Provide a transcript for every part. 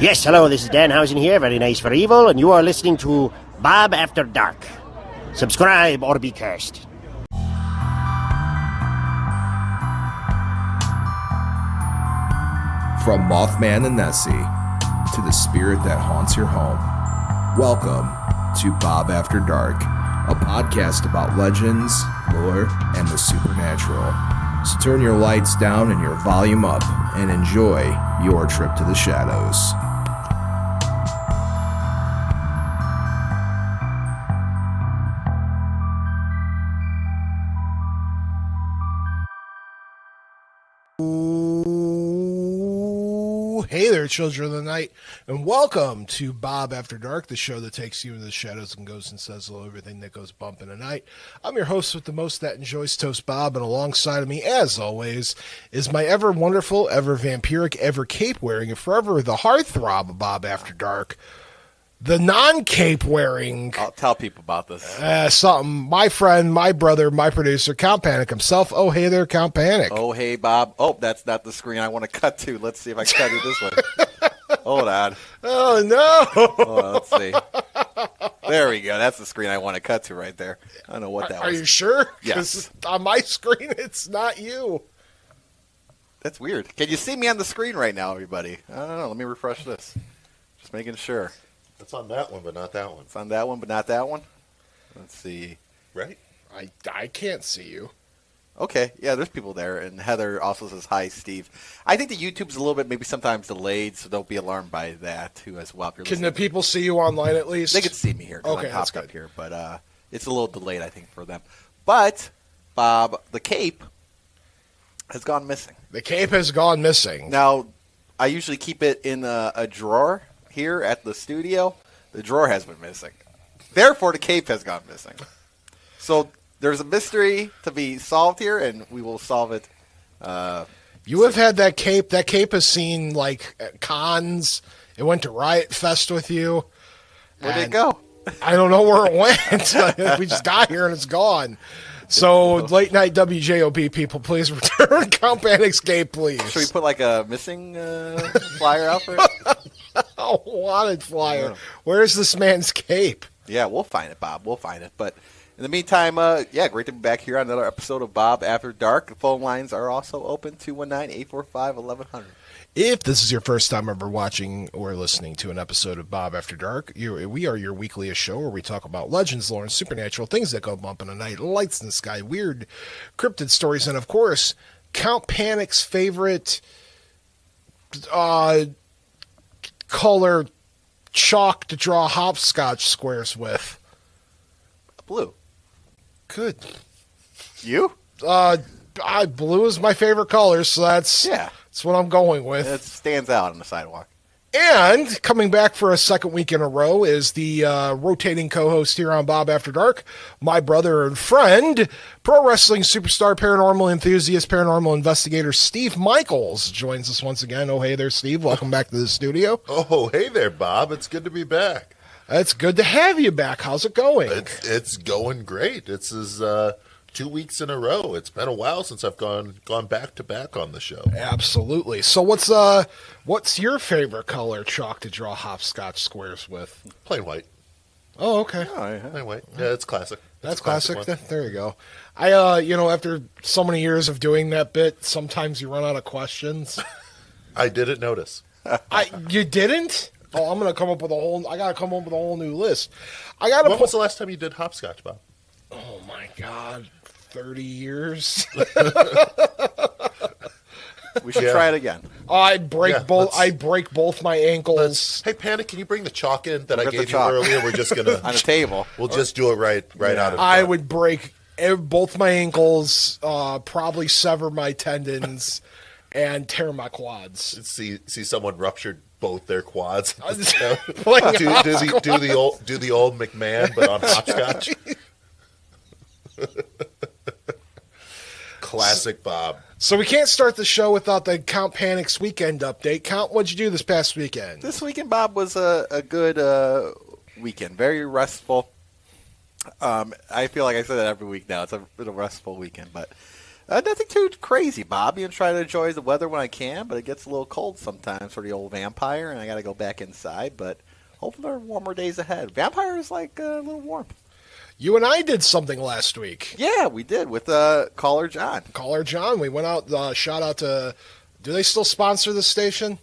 Yes, hello, this is Danhausen here, very nice for evil, and you are listening to Bob After Dark. Subscribe or be cursed. From Mothman and Nessie to the spirit that haunts your home, welcome to Bob After Dark, a podcast about legends, lore, and the supernatural. So turn your lights down and your volume up and enjoy your trip to the shadows. Hey there, children of the night, and welcome to Bob After Dark, the show that takes you into the shadows and goes and says hello, everything that goes bump in the night. I'm your host with the most that enjoys Toast Bob, and alongside of me, as always, is my ever wonderful, ever vampiric, ever cape-wearing, and forever the heartthrob of Bob After Dark, the non-cape-wearing... I'll tell people about this. My friend, my brother, my producer, Count Panic himself. Oh, hey there, Count Panic. Oh, hey, Bob. Oh, that's not the screen I want to cut to. Let's see if I can cut it this way. Hold on. Oh, no. Hold on, let's see. There we go. That's the screen I want to cut to right there. I don't know what that was. Are you sure? Yes. On my screen, it's not you. That's weird. Can you see me on the screen right now, everybody? I don't know. Let me refresh this. Just making sure. It's on that one, but not that one. It's on that one, but not that one. Let's see. Right? I can't see you. Okay. Yeah, there's people there. And Heather also says, hi, Steve. I think the YouTube's a little bit maybe sometimes delayed, so don't be alarmed by that, too, as well. Can the people see you online at least? They can see me here. Okay, I that's popped up good. here, but it's a little delayed, I think, for them. But, Bob, the cape has gone missing. The cape has gone missing. Now, I usually keep it in a drawer here at the studio. The drawer has been missing. Therefore, the cape has gone missing. So there's a mystery to be solved here, and we will solve it. You have had that cape. That cape has seen, like, at cons. It went to Riot Fest with you. Where'd it go? I don't know where it went. We just got here and it's gone. So, late night WJOB people, please return Count Panic's cape, please. Should we put like a missing flyer out for it? Oh, wanted flyer. Where's this man's cape? Yeah, we'll find it, Bob. We'll find it. But in the meantime, great to be back here on another episode of Bob After Dark. The phone lines are also open, 219-845-1100. If this is your first time ever watching or listening to an episode of Bob After Dark, we are your weekly show where we talk about legends, lore, and supernatural things that go bump in the night, lights in the sky, weird cryptid stories, and of course, Count Panic's favorite color chalk to draw hopscotch squares with. Blue. Good. You? Blue is my favorite color, so that's what I'm going with. It stands out on the sidewalk. And coming back for a second week in a row is the rotating co-host here on Bob After Dark, my brother and friend, pro wrestling superstar, paranormal enthusiast, paranormal investigator Steve Michaels joins us once again. Oh, hey there, Steve. Welcome back to the studio. Oh, hey there, Bob. It's good to be back. It's good to have you back. How's it going? It's going great. This is 2 weeks in a row. It's been a while since I've gone back to back on the show. Absolutely. So what's your favorite color chalk to draw hopscotch squares with? Plain white. Oh, okay. Plain white. Yeah, it's classic. That's It's a classic classic. one. There you go. I, after so many years of doing that bit, sometimes you run out of questions. I didn't notice. You didn't? Oh, I gotta come up with a whole new list. When was the last time you did hopscotch, Bob? Oh my God, 30 years. We should try it again. I break both my ankles. Hey, Panic, can you bring the chalk in that I Get the gave you chalk. earlier? We're just gonna On the table. We'll just do it right out of. I would break both my ankles, probably sever my tendons, and tear my quads. see someone ruptured both their quads. do Playing the old McMahon, but on hopscotch. Classic Bob. So we can't start the show without the Count Panic's weekend update. Count, what'd you do this past weekend? This weekend, Bob, was a good weekend. Very restful. I feel like I say that every week now. It's been a restful weekend, but Nothing too crazy, Bob. Try to enjoy the weather when I can, but it gets a little cold sometimes for the old vampire, and I got to go back inside. But hopefully there are warmer days ahead. Vampire is like a little warm. You and I did something last week. Yeah, we did with Caller John. Caller John. We went out, shout out to, do they still sponsor the station?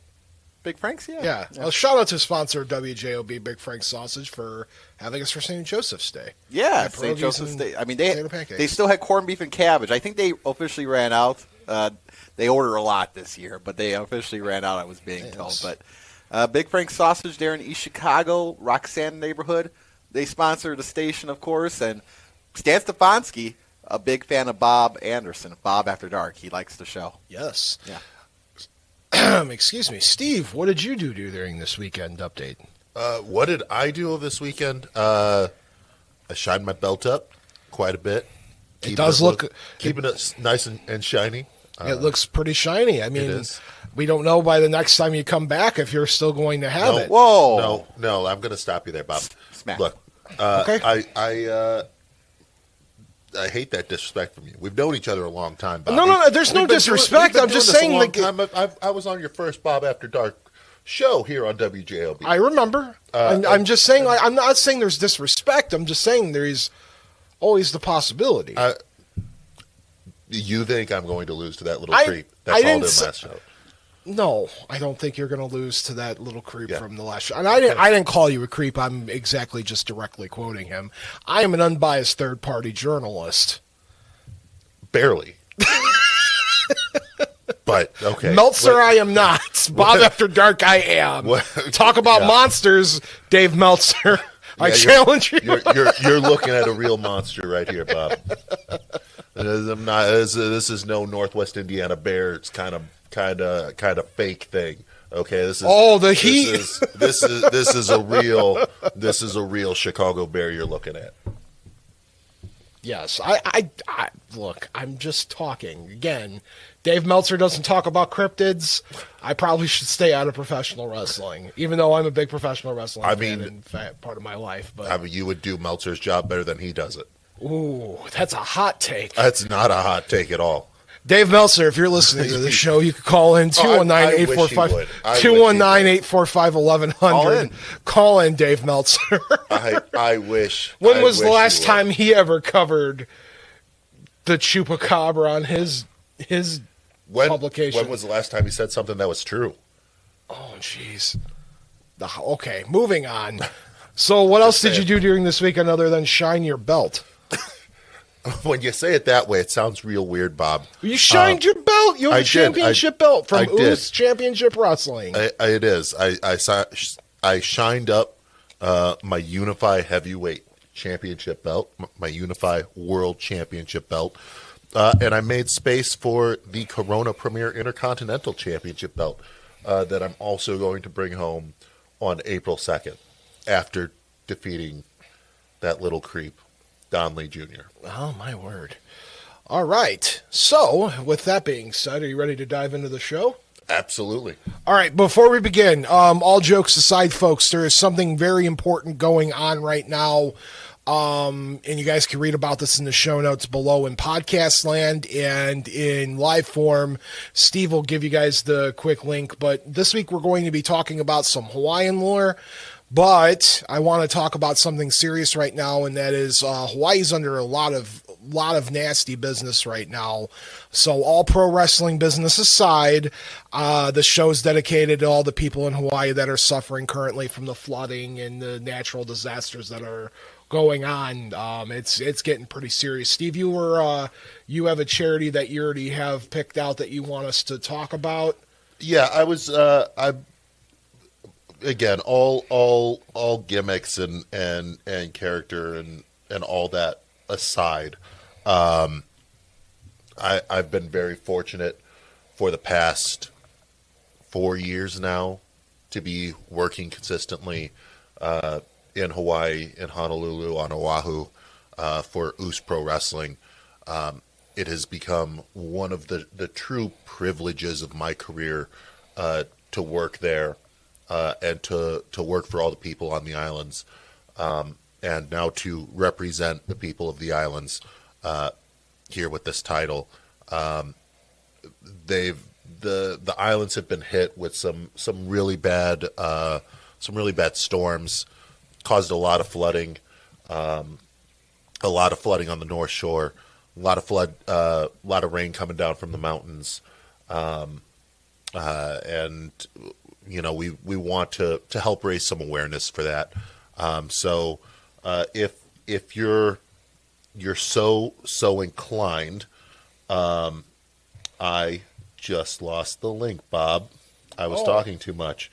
Big Frank's, yeah. Yeah. Well, shout out to sponsor WJOB Big Frank's Sausage for having us for St. Joseph's Day. Yeah, St. Joseph's Day. I mean, potato they pancakes. still had corned beef and cabbage. I think they officially ran out. They order a lot this year, but they officially ran out, I was being told. But Big Frank's Sausage there in East Chicago, Roxanne neighborhood. They sponsor the station, of course, and Stan Stefanski, a big fan of Bob Anderson, Bob After Dark. He likes the show. Yes. Yeah. Excuse me. Steve, what did you do during this weekend update? What did I do this weekend? I shined my belt up quite a bit. It does look... Keeping it nice and shiny. It looks pretty shiny. I mean, is. we don't know by the next time you come back if you're still going to have it. Whoa. No, I'm going to stop you there, Bob. Smack. Look, Okay. I hate that disrespect from you. We've known each other a long time, Bob. No, there's no disrespect. I'm just saying, like, I was on your first Bob After Dark show here on WJOB. I remember. I'm just saying, like, I'm not saying there's disrespect. I'm just saying there's always the possibility. You think I'm going to lose to that little I- creep I that called in didn't last show? No, I don't think you're going to lose to that little creep from the last show. And I didn't call you a creep. I'm exactly just directly quoting him. I am an unbiased third-party journalist. Barely. But, okay. Meltzer, I am not. Bob After Dark, I am. Talk about monsters, Dave Meltzer. I challenge you. You're looking at a real monster right here, Bob. I'm not. This is no Northwest Indiana Bears kind of fake thing. Okay, this is the heat. This is a real Chicago Bear you're looking at. Yes, I look. I'm just talking again. Dave Meltzer doesn't talk about cryptids. I probably should stay out of professional wrestling, even though I'm a big professional wrestling fan in part of my life. But I mean, you would do Meltzer's job better than he does it. Ooh, that's a hot take. That's not a hot take at all. Dave Meltzer, if you're listening to the show, you can call in 219-845-1100. Call in Dave Meltzer. I wish. When was the last time he ever covered the Chupacabra on his publication? When was the last time he said something that was true? Oh, jeez. Okay, moving on. So what else did you do during this weekend other than shine your belt? When you say it that way, it sounds real weird, Bob. You shined your belt. You have a championship belt from Oos Championship Wrestling. It is. I shined up my Unify Heavyweight Championship belt, my Unify World Championship belt, and I made space for the Corona Premier Intercontinental Championship belt that I'm also going to bring home on April 2nd after defeating that little creep, Don Lee Jr. Oh, my word. All right. So, with that being said, are you ready to dive into the show? Absolutely. All right. Before we begin, all jokes aside, folks, there is something very important going on right now. And you guys can read about this in the show notes below in podcast land and in live form. Steve will give you guys the quick link. But this week we're going to be talking about some Hawaiian lore. But I want to talk about something serious right now, and that is Hawaii's under a lot of nasty business right now. So all pro wrestling business aside, the show's dedicated to all the people in Hawaii that are suffering currently from the flooding and the natural disasters that are going on. It's getting pretty serious. Steve, you have a charity that you already have picked out that you want us to talk about. Yeah, I was. Again, all gimmicks and character and all that aside, I've been very fortunate for the past 4 years now to be working consistently in Hawaii, in Honolulu, on Oahu, for Oos Pro Wrestling. It has become one of the true privileges of my career to work there. And to work for all the people on the islands, and now to represent the people of the islands here with this title. The islands have been hit with some really bad storms, caused a lot of flooding, on the North Shore, a lot of rain coming down from the mountains, and we want to help raise some awareness for that. So if you're so inclined, I just lost the link, Bob. I was talking too much.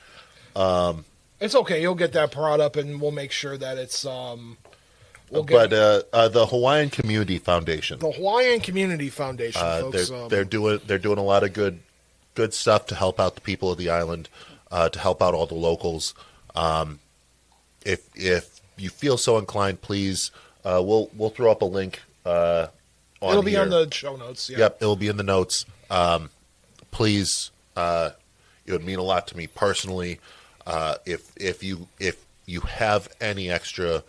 It's okay. You'll get that brought up, and we'll make sure that it's. The Hawaiian Community Foundation. The Hawaiian Community Foundation, folks. They're doing a lot of good stuff to help out the people of the island, to help out all the locals. If you feel so inclined, please, we'll throw up a link. It'll be on the show notes. Yeah. Yep, it'll be in the notes. Please, it would mean a lot to me personally. If you have any extra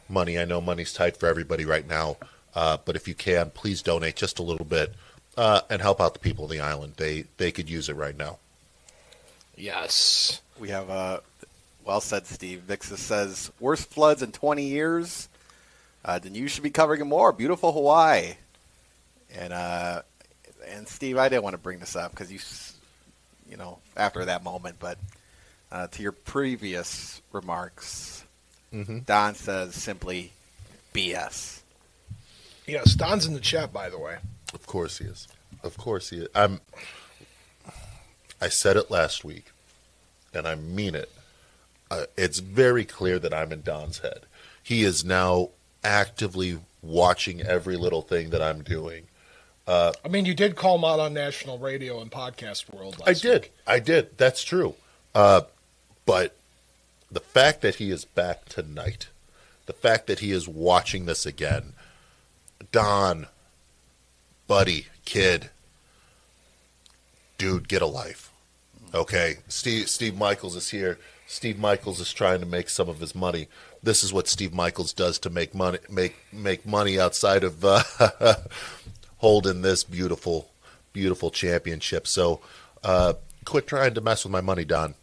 money, I know money's tight for everybody right now, but if you can, please donate just a little bit and help out the people of the island. They could use it right now. Yes. We have well said, Steve. Vixus says worst floods in 20 years. Then you should be covering more. Beautiful Hawaii. And Steve, I didn't want to bring this up because after that moment, but to your previous remarks, Don says simply BS. Yes, Don's in the chat, by the way. Of course he is. I said it last week, and I mean it. It's very clear that I'm in Don's head. He is now actively watching every little thing that I'm doing. You did call him out on national radio and podcast world last week. I did. That's true. But the fact that he is back tonight, the fact that he is watching this again, Don, buddy, kid, dude, get a life. Okay, Steve Michaels is here. Steve Michaels is trying to make some of his money. This is what Steve Michaels does to make money. Make money outside of holding this beautiful championship. So, quit trying to mess with my money, Don.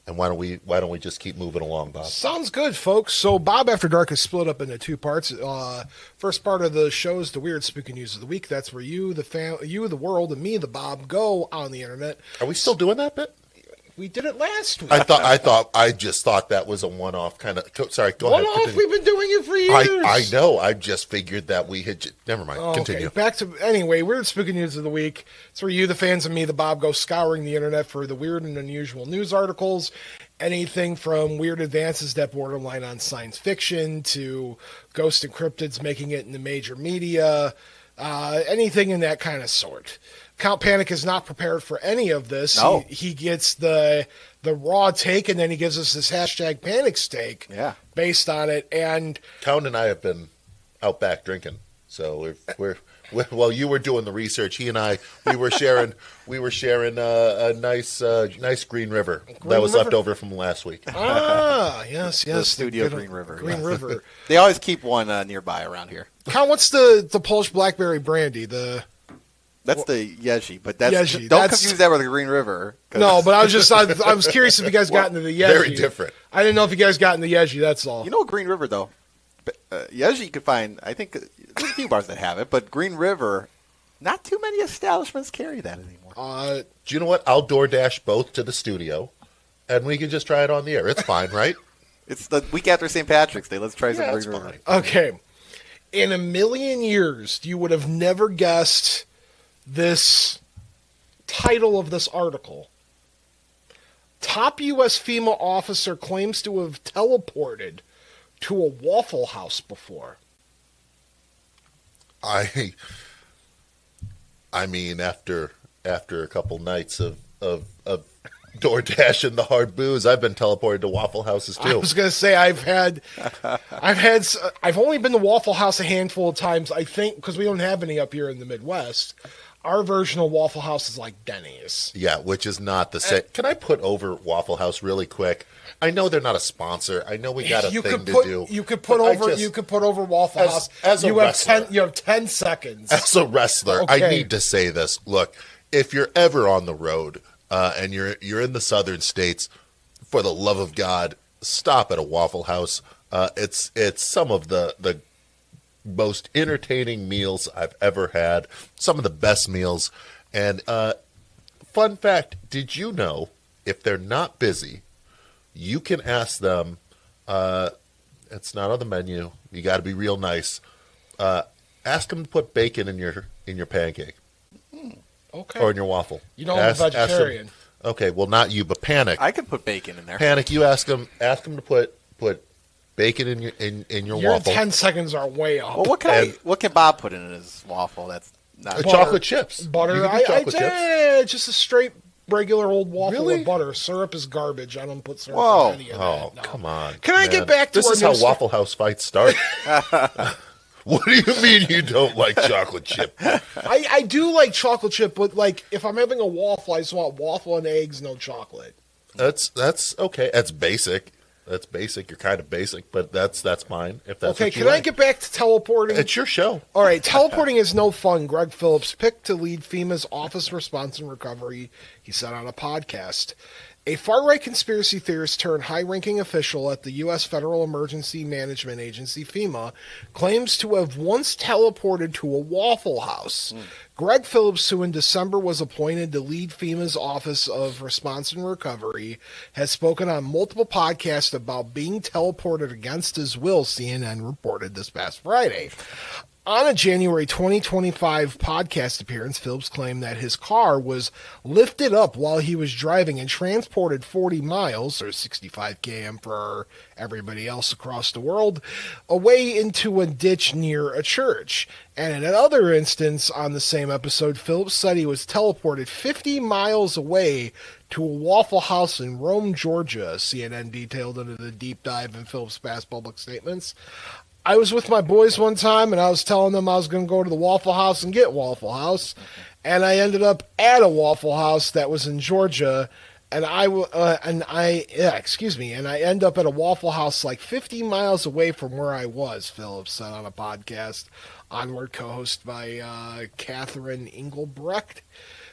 And why don't we just keep moving along, Bob? Sounds good, folks. So Bob After Dark is split up into two parts. First part of the show is the weird spooky news of the week. That's where you, the world, and me, the Bob, go on the internet. Are we still doing that bit? We did it last week. I just thought that was a one-off kind of. Sorry, go ahead. One-off. We've been doing it for years. I know. I just figured that we had. Never mind. Okay. Continue. Back to weird spooky news of the week. It's where you, the fans, and me, the Bob, go scouring the internet for the weird and unusual news articles. Anything from weird advances that borderline on science fiction to ghosts and cryptids making it in the major media. Anything in that kind of sort. Count Panic is not prepared for any of this. No. He gets the raw take, and then he gives us this hashtag panic steak based on it. And Count and I have been out back drinking, so we're while you were doing the research, he and I we were sharing a nice Green River that was left over from last week. Yes, the studio Green River. Green River. They always keep one nearby around here. Count, what's the Polish blackberry brandy? That's the Yeji, but Yeji, don't confuse that with the Green River. No, but I was curious if you guys got into the Yeji. Very different. I didn't know if you guys got into the Yeji, that's all. You know Green River, though? Yeji you could find, I think, there's a few bars that have it, but Green River, not too many establishments carry that anymore. Do you know what? I'll DoorDash both to the studio, and we can just try it on the air. It's fine, right? It's the week after St. Patrick's Day. Let's try some Green River. Fine. Okay. In a million years, you would have never guessed this title of this article. Top U.S. FEMA officer claims to have teleported to a Waffle House before. I mean, after a couple nights of DoorDash and the hard booze, I've been teleported to Waffle Houses too. I was going to say I've only been to Waffle House a handful of times. I think because we don't have any up here in the Midwest. Our version of Waffle House is like Denny's. Yeah, which is not the same. Can I put over Waffle House really quick? I know they're not a sponsor. I know we got a thing to do. You could put over Waffle House. As a wrestler, you have 10 seconds. As a wrestler, Okay. I need to say this. Look, if you're ever on the road and you're in the southern states, for the love of God, stop at a Waffle House. It's some of the most entertaining meals I've ever had. Some of the best meals. And fun fact, did you know if they're not busy, you can ask them, it's not on the menu, you got to be real nice, ask them to put bacon in your pancake. Okay. Or in your waffle. You know I'm a vegetarian. Okay, well, not you, but Panic. I could put bacon in there. Panic, you ask them to put bacon in your Your waffle. 10 seconds are way up. Well, what can Bob put in his waffle? That's not Chocolate chips. Butter. You can do chocolate chips. Just a straight, regular old waffle Really? with butter. Syrup is garbage. I don't put syrup Whoa. in any of Oh, that. No. come on. Can I get back to this our is how news- Waffle House fights start. What do you mean you don't like chocolate chip? I do like chocolate chip, but like if I'm having a waffle, I just want waffle and eggs, no chocolate. That's okay. That's basic. That's basic. You're kind of basic, but that's fine. If that's Okay, what you can I like. get back to teleporting? It's your show. All right, teleporting is no fun. Greg Phillips picked to lead FEMA's Office of Response and Recovery, he said on a podcast. A far-right conspiracy theorist turned high-ranking official at the U.S. Federal Emergency Management Agency, FEMA, claims to have once teleported to a Waffle House. Greg Phillips, who in December was appointed to lead FEMA's Office of Response and Recovery, has spoken on multiple podcasts about being teleported against his will, CNN reported this past Friday. On a January 2025 podcast appearance, Phillips claimed that his car was lifted up while he was driving and transported 40 miles, or 65 km for everybody else across the world, away into a ditch near a church. And in another instance on the same episode, Phillips said he was teleported 50 miles away to a Waffle House in Rome, Georgia, CNN detailed under the deep dive in Phillips' past public statements. I was with my boys one time, and I was telling them I was going to go to the Waffle House and get Waffle House, and I ended up at a Waffle House that was in Georgia, and I end up at a Waffle House like 50 miles away from where I was. Phillips said on a podcast, Onward, co-host by Catherine Engelbrecht.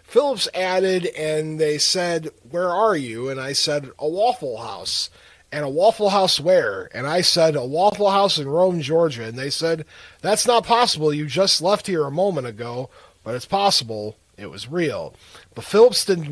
Phillips added, and they said, "Where are you?" And I said, "A Waffle House." And a Waffle House where? And I said, a Waffle House in Rome, Georgia. And they said, that's not possible. You just left here a moment ago, but it's possible. It was real. But Phillips did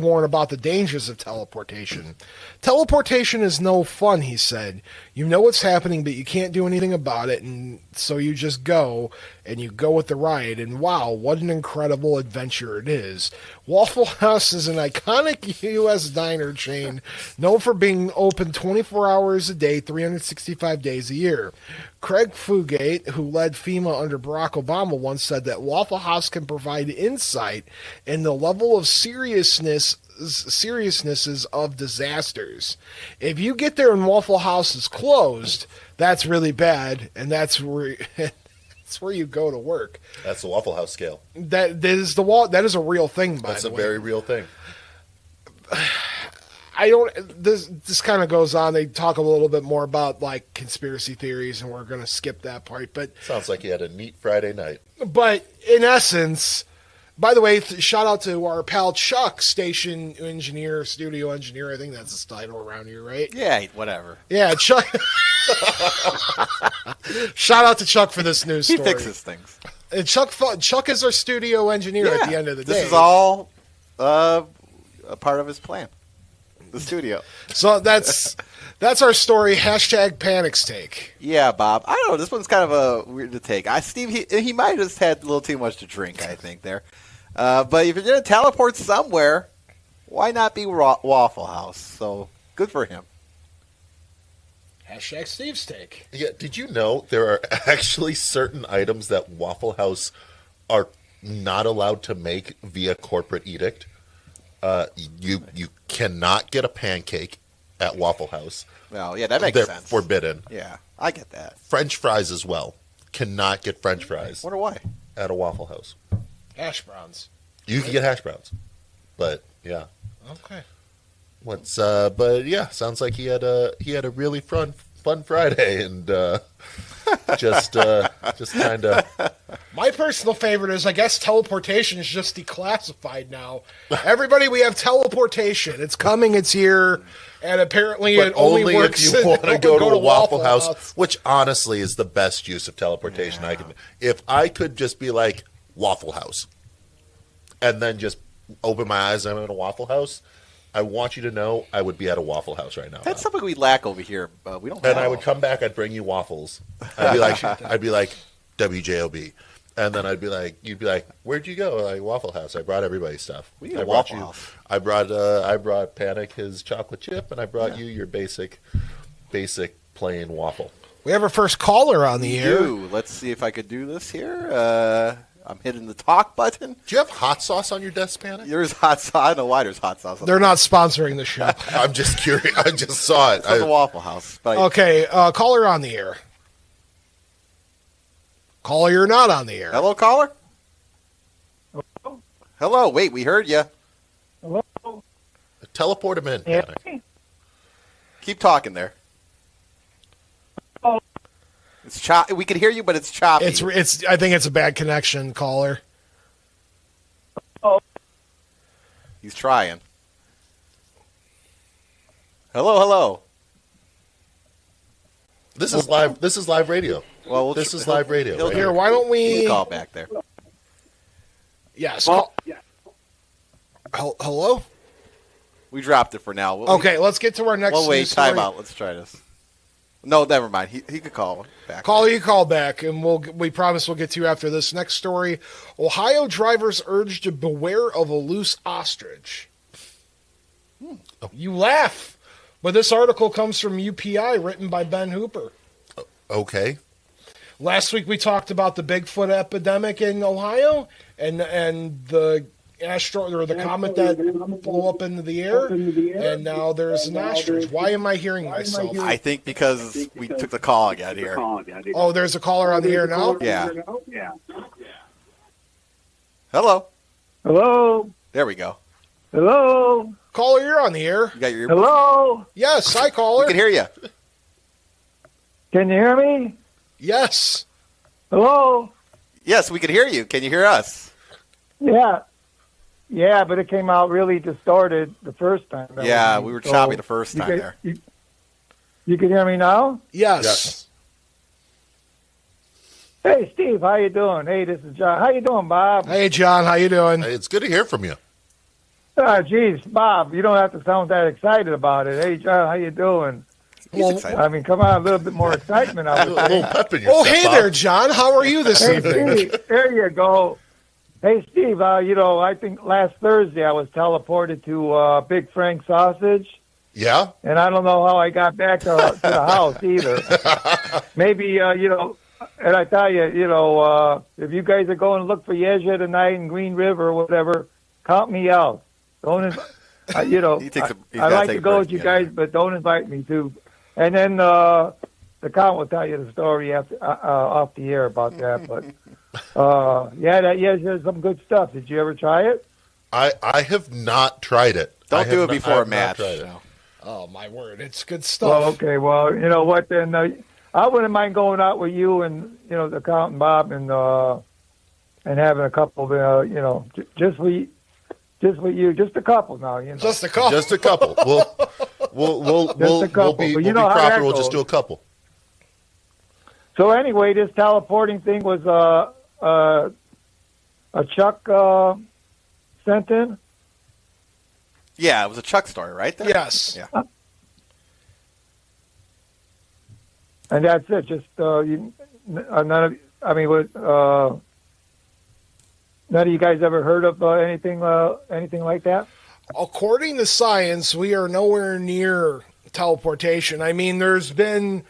warn about the dangers of teleportation. Teleportation is no fun, he said. You know what's happening, but you can't do anything about it, and so you just go, and you go with the ride, and wow, what an incredible adventure it is. Waffle House is an iconic U.S. diner chain known for being open 24 hours a day, 365 days a year. Craig Fugate, who led FEMA under Barack Obama, once said that Waffle House can provide insight in the level of seriousness of disasters. If you get there and Waffle House is closed, that's really bad, and that's where you go to work. That's the Waffle House scale. That is a real thing. That's a very real thing. This kind of goes on. They talk a little bit more about like conspiracy theories, and we're going to skip that part. But Sounds like you had a neat Friday night. But in essence, by the way, shout out to our pal Chuck, station engineer, studio engineer. I think that's his title around here, right? Yeah, whatever. Yeah, Chuck. Shout out to Chuck for this news He story. fixes things. And Chuck is our studio engineer at the end of the day. This is all a part of his plan. The studio. So that's our story. Hashtag Panic's take. Yeah, Bob. I don't know. This one's kind of a weird to take. Steve, he might have just had a little too much to drink, I think, there. But if you're going to teleport somewhere, why not be Waffle House? So good for him. Hashtag Steve's take. Yeah, did you know there are actually certain items that Waffle House are not allowed to make via corporate edict? You cannot get a pancake at Waffle House. Well, yeah, that makes They're sense. forbidden. Yeah, I get that. French fries as well. Cannot get French fries Wonder why. at a Waffle House. Hash browns. You can get hash browns, but yeah. Okay. But yeah, sounds like he had a really fun Friday, and just kind of. My personal favorite is, I guess, teleportation is just declassified now. Everybody, we have teleportation. It's coming. It's here. And apparently But it only only works if you want to go to a Waffle House, House. which honestly is the best use of teleportation I can. If I could just be like Waffle House, and then just open my eyes and I'm in a Waffle House, I want you to know I would be at a Waffle House right now. That's something we lack over here. We don't. And have. I would come back. I'd bring you waffles. I'd be like WJOB, and then you'd be like, where'd you go? Like Waffle House. I brought everybody stuff. We need I a brought Waffle you. House. I brought Panic his chocolate chip, and I brought you your basic plain waffle. We have our first caller on the air. Let's see if I could do this here. I'm hitting the talk button. Do you have hot sauce on your desk, Panic? There's hot sauce. I don't know why there's hot sauce. They're not sponsoring the show. I'm just curious. I just saw it. It's the Waffle House. But Okay, caller on the air. Caller, you're not on the air. hello, caller. Hello. Wait, we heard you. Teleport him in, Panic. Keep talking there. It's we can hear you, but it's choppy. It's. I think it's a bad connection, caller. He's trying. Hello. This is live. This is live radio. Well, This is live radio. he'll Right Here, here. why don't You we? can call back there. Yes. Well- Hello. We dropped it for now. Okay, let's get to our next. Well, wait. news story. Time out. Let's try this. No, never mind. He could call back. Caller, you call back, and we promise we'll get to you after this next story. Ohio drivers urged to beware of a loose ostrich. You laugh, but this article comes from UPI, written by Ben Hooper. Okay. Last week we talked about the Bigfoot epidemic in Ohio, and the asteroid or the comet that blew up into the air, and now there's an ostrich. Why am I hearing myself? I think because we took the call again here. Oh, there's a caller on the air now? Yeah. Hello. Hello? There we go. Hello? Caller, you're on the air. You got your. Hello? Yes, hi, We caller. can hear you. Can you hear me? Yes. Hello? Yes, we can hear you. Can you hear us? Yeah. Yeah, but it came out really distorted the first time. Yeah, we were choppy the first time there. You can hear me now? Yes. Yes. Hey, Steve, how you doing? Hey, this is John. How you doing, Bob? Hey, John, how you doing? Hey, it's good to hear from you. Geez, Bob, you don't have to sound that excited about it. Hey, John, how you doing? He's Well, excited. I mean, come on, a little bit more excitement. I A would little say. pep in your Oh, step, hey Bob. there, John. How are you this Hey, evening? Steve, there you go. Hey, Steve, I think last Thursday I was teleported to Big Frank Sausage, Yeah? and I don't know how I got back to the house either. Maybe, and I tell you, if you guys are going to look for Yezha tonight in Green River or whatever, count me out. Don't, He takes a- he's I gotta like take to a go break with you again. guys, but don't invite me to. And then the count will tell you the story after off the air about that. But there's some good stuff. Did you ever try it? I have not tried it. I Don't have do it not- I before a have not match. tried it. No. Oh, my word. It's good Well, stuff. okay. Well, you know what? Then I wouldn't mind going out with you and the accountant Bob and having a couple of just with you, just a couple now. Just a call. Just a couple. We'll a couple, be, but we'll you be know how proper. that We'll just goes. do a couple. So anyway, this teleporting thing was a Chuck sent in. Yeah, it was a Chuck story, right? There? Yes. Yeah. And that's it. Just none of. I mean, none of you guys ever heard of anything like that? According to science, we are nowhere near teleportation. I mean, there's been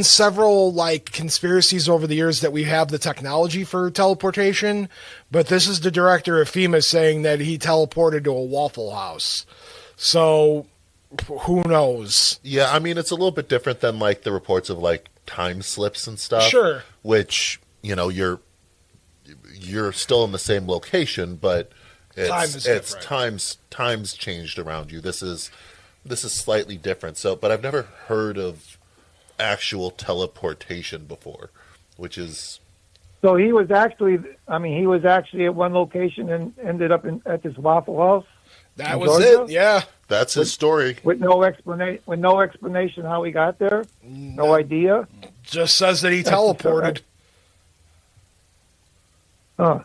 several conspiracies over the years that we have the technology for teleportation, but this is the director of FEMA saying that he teleported to a Waffle House. So who knows? Yeah, I mean, it's a little bit different than the reports of time slips and stuff. Sure. Which, you're you're still in the same location, but Time is it's different. times changed around you. This is slightly different. So, but I've never heard of actual teleportation before, which is So he was actually at one location and ended up at this Waffle House That in was Georgia? it. Yeah. that's his story. with no explanation how he got there. No idea. Just says that he teleported. Huh.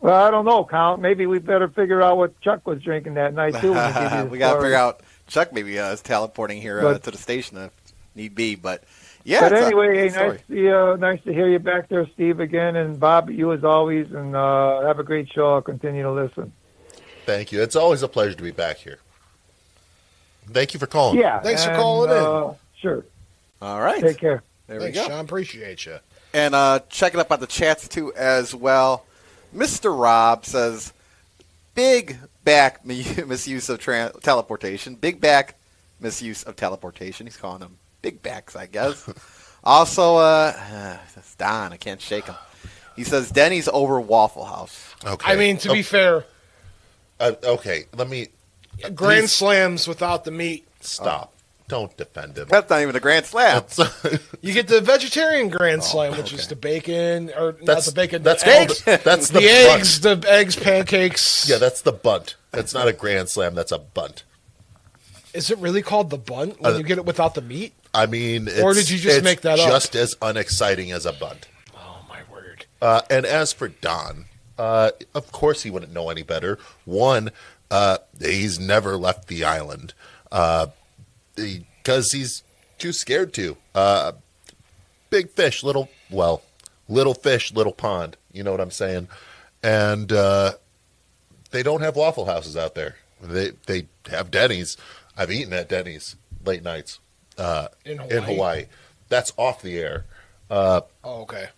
Well, I don't know, Count. Maybe we better figure out what Chuck was drinking that night too. When he give you the We got to story. figure out. Chuck maybe is teleporting here But- to the station if need be. But yeah. But it's a anyway, good hey, story. nice to hear you back there, Steve, again, and Bob, you as always, and have a great show. I'll continue to listen. Thank you. It's always a pleasure to be back here. Thank you for calling. Yeah. Thanks for and, calling in. Sure. All right. Take care. There Thanks, we go. Sean. Appreciate you. And checking up on the chats too as well. Mr. Rob says, "Big back misuse of teleportation. Big back misuse of teleportation." He's calling them big backs, I guess. Also, that's Don. I can't shake him. He says Denny's over Waffle House. Okay. I mean, to be fair, okay. Let me Grand please Slams without the meat. stop. Don't defend him. That's not even a grand slam. You get the vegetarian Grand Slam, which is the bacon, or not That's the bacon, That's the eggs. that's the The bunt. eggs, the eggs, pancakes. Yeah, that's the bunt. That's not a grand slam. That's a bunt. Is it really called the bunt when you get it without the meat? I mean, Or did you just it's make that up? Just as unexciting as a bunt. Oh my word! And as for Don, of course he wouldn't know any better. One, he's never left the island because he's too scared to. Big fish, little fish, little pond. You know what I'm saying? And they don't have Waffle Houses out there. They have Denny's. I've eaten at Denny's late nights In in Hawaii. That's off the air. Oh, okay.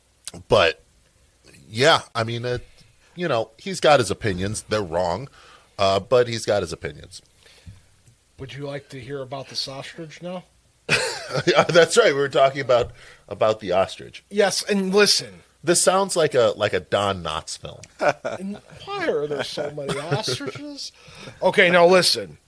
But yeah, I mean, he's got his opinions. They're wrong, but he's got his opinions. Would you like to hear about the ostrich now? That's right. We were talking about the ostrich. Yes, and listen. This sounds like a Don Knotts film. And why are there so many ostriches? Okay, now listen.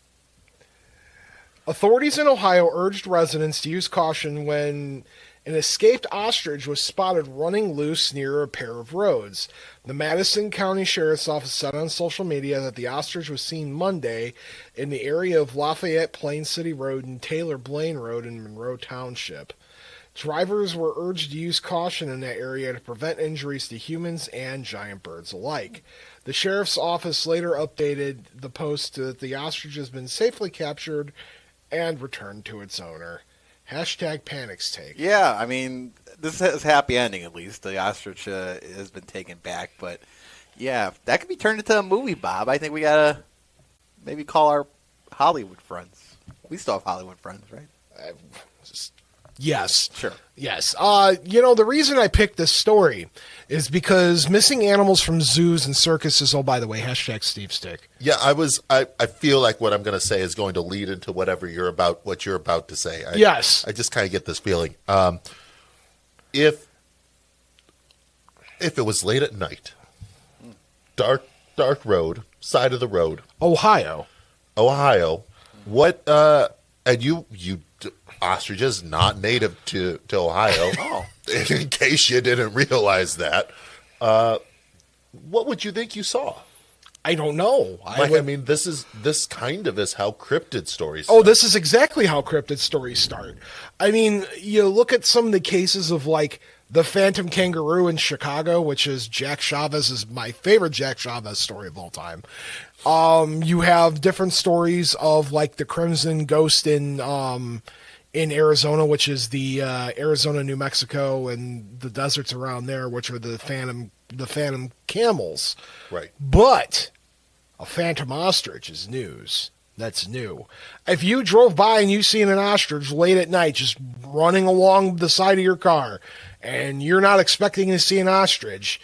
Authorities in Ohio urged residents to use caution when an escaped ostrich was spotted running loose near a pair of roads. The Madison County Sheriff's Office said on social media that the ostrich was seen Monday in the area of Lafayette Plain City Road and Taylor Blaine Road in Monroe Township. Drivers were urged to use caution in that area to prevent injuries to humans and giant birds alike. The sheriff's office later updated the post that the ostrich has been safely captured and returned to its owner. Hashtag Panic's Take. Yeah, I mean, this is a happy ending at least. The ostrich has been taken back, but yeah, that could be turned into a movie, Bob. I think we gotta maybe call our Hollywood friends. We still have Hollywood friends, right? Yes. Sure. Yes. The reason I picked this story is because missing animals from zoos and circuses, oh, by the way, hashtag Steve Stick. Yeah, I feel like what I'm going to say is going to lead into what you're about to say. Yes. I just kind of get this feeling. If it was late at night, dark road, side of the road, Ohio. what, and you ostriches not native to Ohio. Oh. In case you didn't realize that, what would you think you saw? I don't know. I mean, this kind of is how cryptid stories. Oh, this is exactly how cryptid stories start. I mean, you look at some of the cases of like the Phantom Kangaroo in Chicago, which is Jack Chavez is my favorite Jack Chavez story of all time. You have different stories of like the Crimson Ghost in Arizona, which is the Arizona, New Mexico, and the deserts around there, which are the phantom camels. Right. But a phantom ostrich is news. That's new. If you drove by and you seen an ostrich late at night just running along the side of your car, and you're not expecting to see an ostrich,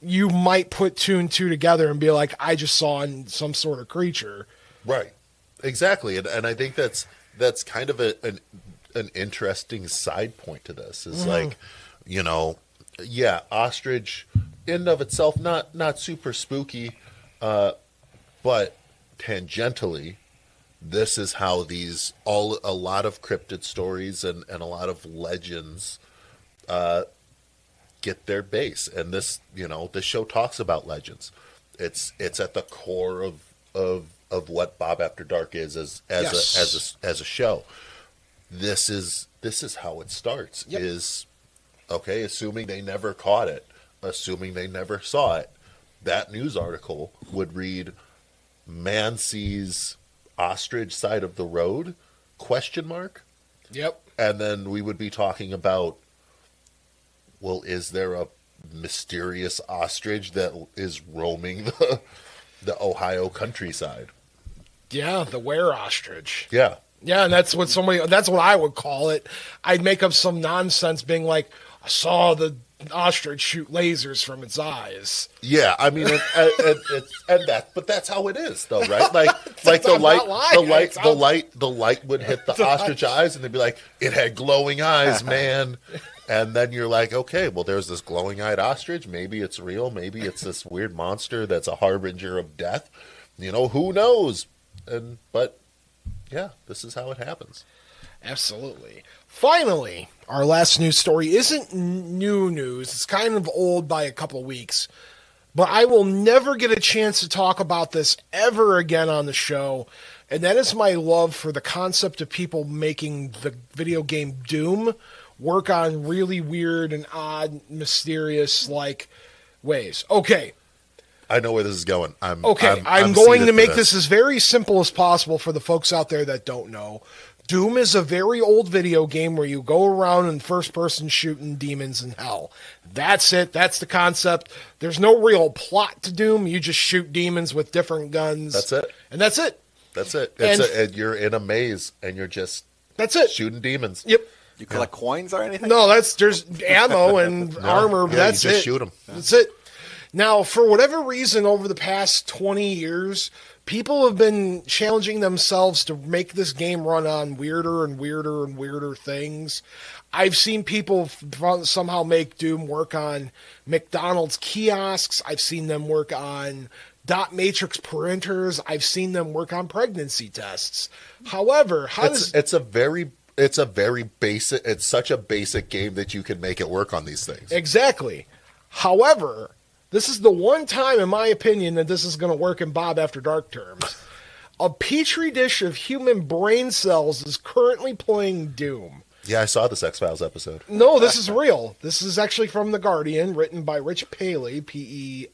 you might put two and two together and be like, I just saw some sort of creature. Right. Exactly. And I think that's kind of an interesting side point to this. Is like, yeah, ostrich in and of itself not super spooky, but tangentially, this is how a lot of cryptid stories and a lot of legends get their base. And this show talks about legends. It's at the core of what Bob After Dark is as a show. This is how it starts. Yep. Is okay, assuming they never caught it, assuming they never saw it, that news article would read, "Man sees ostrich side of the road?" ? Yep. And then we would be talking about, well, is there a mysterious ostrich that is roaming the Ohio countryside? Yeah, the were ostrich. Yeah. Yeah, and that's what I would call it. I'd make up some nonsense being like, I saw the ostrich shoot lasers from its eyes. Yeah, I mean, but that's how it is, though, right? Like the light would hit the ostrich eyes, and they'd be like, it had glowing eyes, man. And then you're like, okay, well, there's this glowing-eyed ostrich. Maybe it's real. Maybe it's this weird monster that's a harbinger of death. Who knows? But yeah, this is how it happens. Absolutely. Finally, our last news story isn't new news. It's kind of old by a couple weeks. But I will never get a chance to talk about this ever again on the show. And that is my love for the concept of people making the video game Doom work on really weird and odd, mysterious, ways. Okay. I know where this is going. I'm going to make this as very simple as possible for the folks out there that don't know. Doom is a very old video game where you go around in first person shooting demons in hell. That's it. That's the concept. There's no real plot to Doom. You just shoot demons with different guns. That's it. And that's it. That's it. And you're in a maze and you're just shooting demons. Yep. You collect coins or anything? No, there's ammo and armor. Yeah, that's you just it. shoot them. That's it. Now, for whatever reason, over the past 20 years, people have been challenging themselves to make this game run on weirder and weirder and weirder things. I've seen people somehow make Doom work on McDonald's kiosks. I've seen them work on dot matrix printers. I've seen them work on pregnancy tests. However, it's such a basic game that you can make it work on these things. Exactly. However, this is the one time, in my opinion, that this is going to work in Bob After Dark terms. A petri dish of human brain cells is currently playing Doom. Yeah, I saw this X-Files episode. No, this is real. This is actually from The Guardian, written by Rich Paley, Pelley.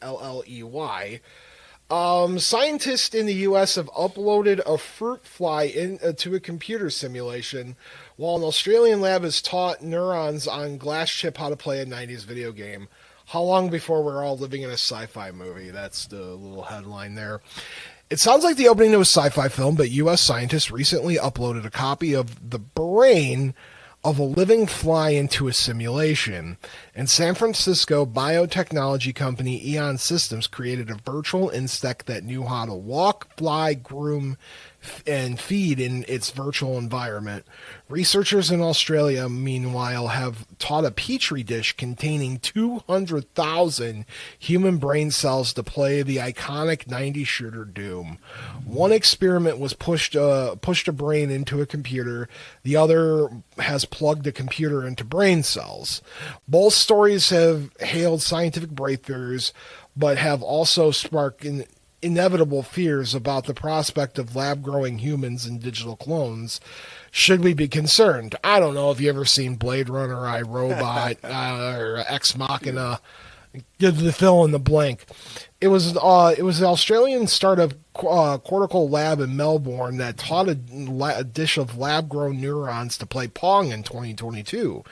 Scientists in the U.S. have uploaded a fruit fly into a computer simulation, while an Australian lab has taught neurons on glass chip how to play a 90s video game. How long before we're all living in a sci-fi movie? That's the little headline there. It sounds like the opening to a sci-fi film, but U.S. scientists recently uploaded a copy of the brain of a living fly into a simulation. And San Francisco biotechnology company Eon Systems created a virtual insect that knew how to walk, fly, groom, and feed in its virtual environment. Researchers in Australia, meanwhile, have taught a petri dish containing 200,000 human brain cells to play the iconic 90s shooter Doom. One experiment was pushed a brain into a computer. The other has plugged a computer into brain cells. Both stories have hailed scientific breakthroughs, but have also sparked inevitable fears about the prospect of lab-growing humans and digital clones. Should we be concerned? I don't know if you ever seen Blade Runner, iRobot, or Ex Machina. Give the fill in the blank. It was an Australian startup cortical lab in Melbourne that taught a dish of lab-grown neurons to play Pong in 2022.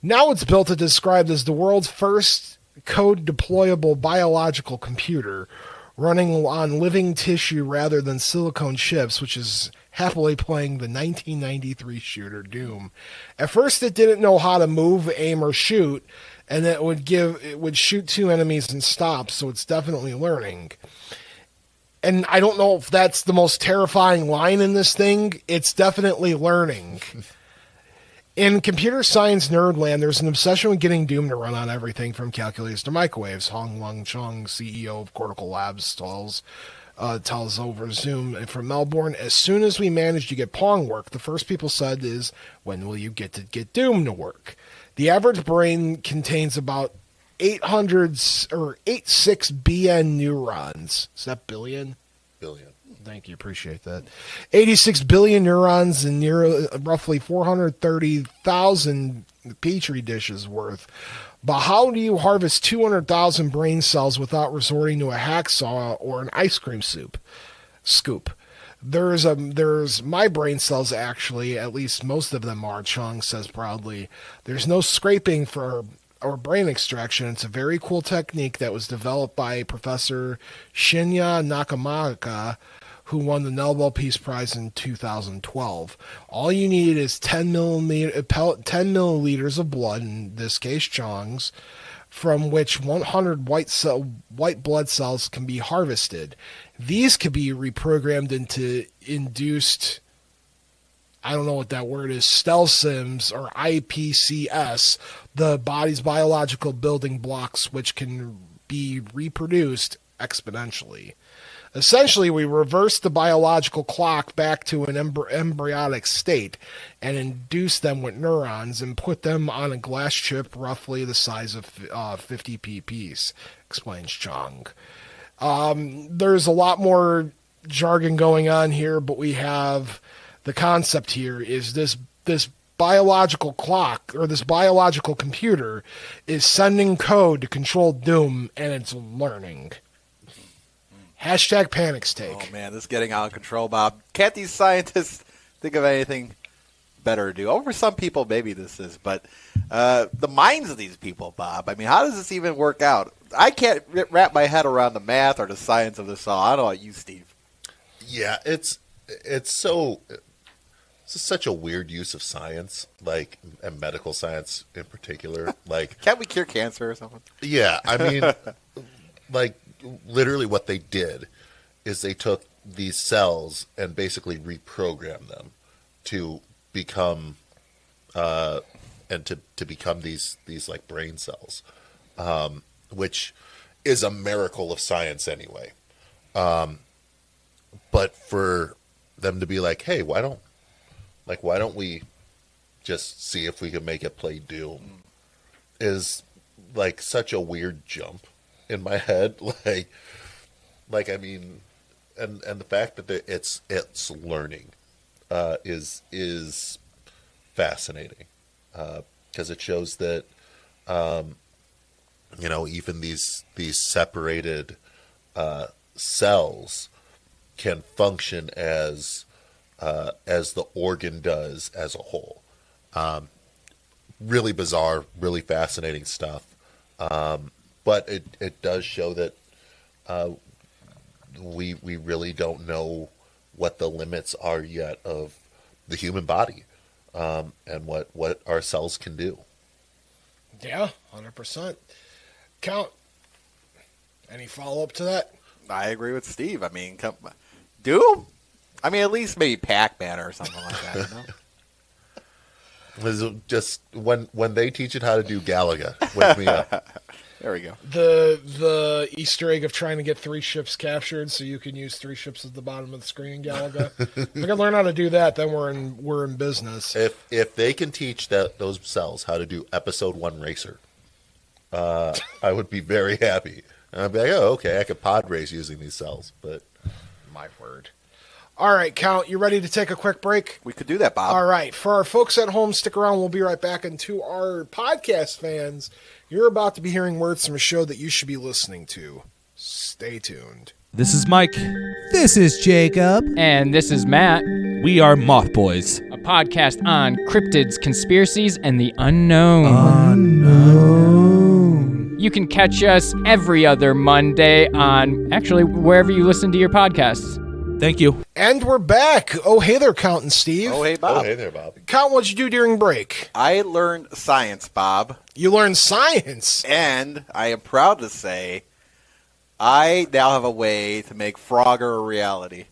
Now it's built to describe as the world's first code-deployable biological computer, running on living tissue rather than silicone chips, which is happily playing the 1993 shooter Doom. At first, it didn't know how to move, aim, or shoot, and it would shoot two enemies and stop, so it's definitely learning. And I don't know if that's the most terrifying line in this thing. It's definitely learning. In computer science nerdland, there's an obsession with getting Doom to run on everything from calculators to microwaves. Hong Lung Chung, CEO of Cortical Labs, tells over Zoom from Melbourne, as soon as we managed to get Pong work, the first people said is, when will you get Doom to work? The average brain contains about 86 BN neurons. Is that billion? Billion. Thank you. Appreciate that. 86 billion neurons and roughly 430,000 petri dishes worth. But how do you harvest 200,000 brain cells without resorting to a hacksaw or an ice cream scoop? There's my brain cells, actually, at least most of them are, Chung says proudly. There's no scraping for or brain extraction. It's a very cool technique that was developed by Professor Shinya Nakamura, who won the Nobel Peace Prize in 2012. All you need is 10 milliliters of blood, in this case Chong's, from which 100 white blood cells can be harvested. These could be reprogrammed into induced, I don't know what that word is, STELSIMs or IPCS, the body's biological building blocks, which can be reproduced exponentially. Essentially, we reverse the biological clock back to an embryonic state and induce them with neurons and put them on a glass chip roughly the size of 50 pp's, explains Chong. There's a lot more jargon going on here, but we have the concept here is this biological clock, or this biological computer, is sending code to control Doom, and it's learning. Hashtag panics take. Oh, man, this is getting out of control, Bob. Can't these scientists think of anything better to do? Oh, for some people, maybe this is. But the minds of these people, Bob, I mean, how does this even work out? I can't wrap my head around the math or the science of this all. I don't know about you, Steve. Yeah, it's such a weird use of science, like, and medical science in particular. Like, can't we cure cancer or something? Yeah, I mean, like, literally what they did is they took these cells and basically reprogrammed them to become and to become these like brain cells, which is a miracle of science anyway. But for them to be like, hey, why don't we just see if we can make it play Doom, is like such a weird jump in my head. Like I mean, and the fact that it's learning is fascinating, because it shows that even these separated cells can function as the organ does as a whole. Really bizarre, really fascinating stuff. But it does show that we really don't know what the limits are yet of the human body, and what our cells can do. Yeah, 100%. Count. Any follow-up to that? I agree with Steve. I mean, Doom? I mean, at least maybe Pac-Man or something like that, you know? It's just when they teach it how to do Galaga, wake me up. There we go. The Easter egg of trying to get 3 ships captured so you can use 3 ships at the bottom of the screen in Galaga. If we can learn how to do that, then we're in business. If they can teach those cells how to do episode 1 Racer, I would be very happy. And I'd be like, oh, okay, I could pod race using these cells, but my word. All right, Count, you ready to take a quick break? We could do that, Bob. All right. For our folks at home, stick around. We'll be right back. And to our podcast fans, you're about to be hearing words from a show that you should be listening to. Stay tuned. This is Mike. This is Jacob. And this is Matt. We are Moth Boys, a podcast on cryptids, conspiracies, and the unknown. You can catch us every other Monday on, actually, wherever you listen to your podcasts. Thank you. And we're back. Oh, hey there, Count and Steve. Oh, hey, Bob. Oh, hey there, Bob. Count, what'd you do during break? I learned science, Bob. You learned science? And I am proud to say I now have a way to make Frogger a reality.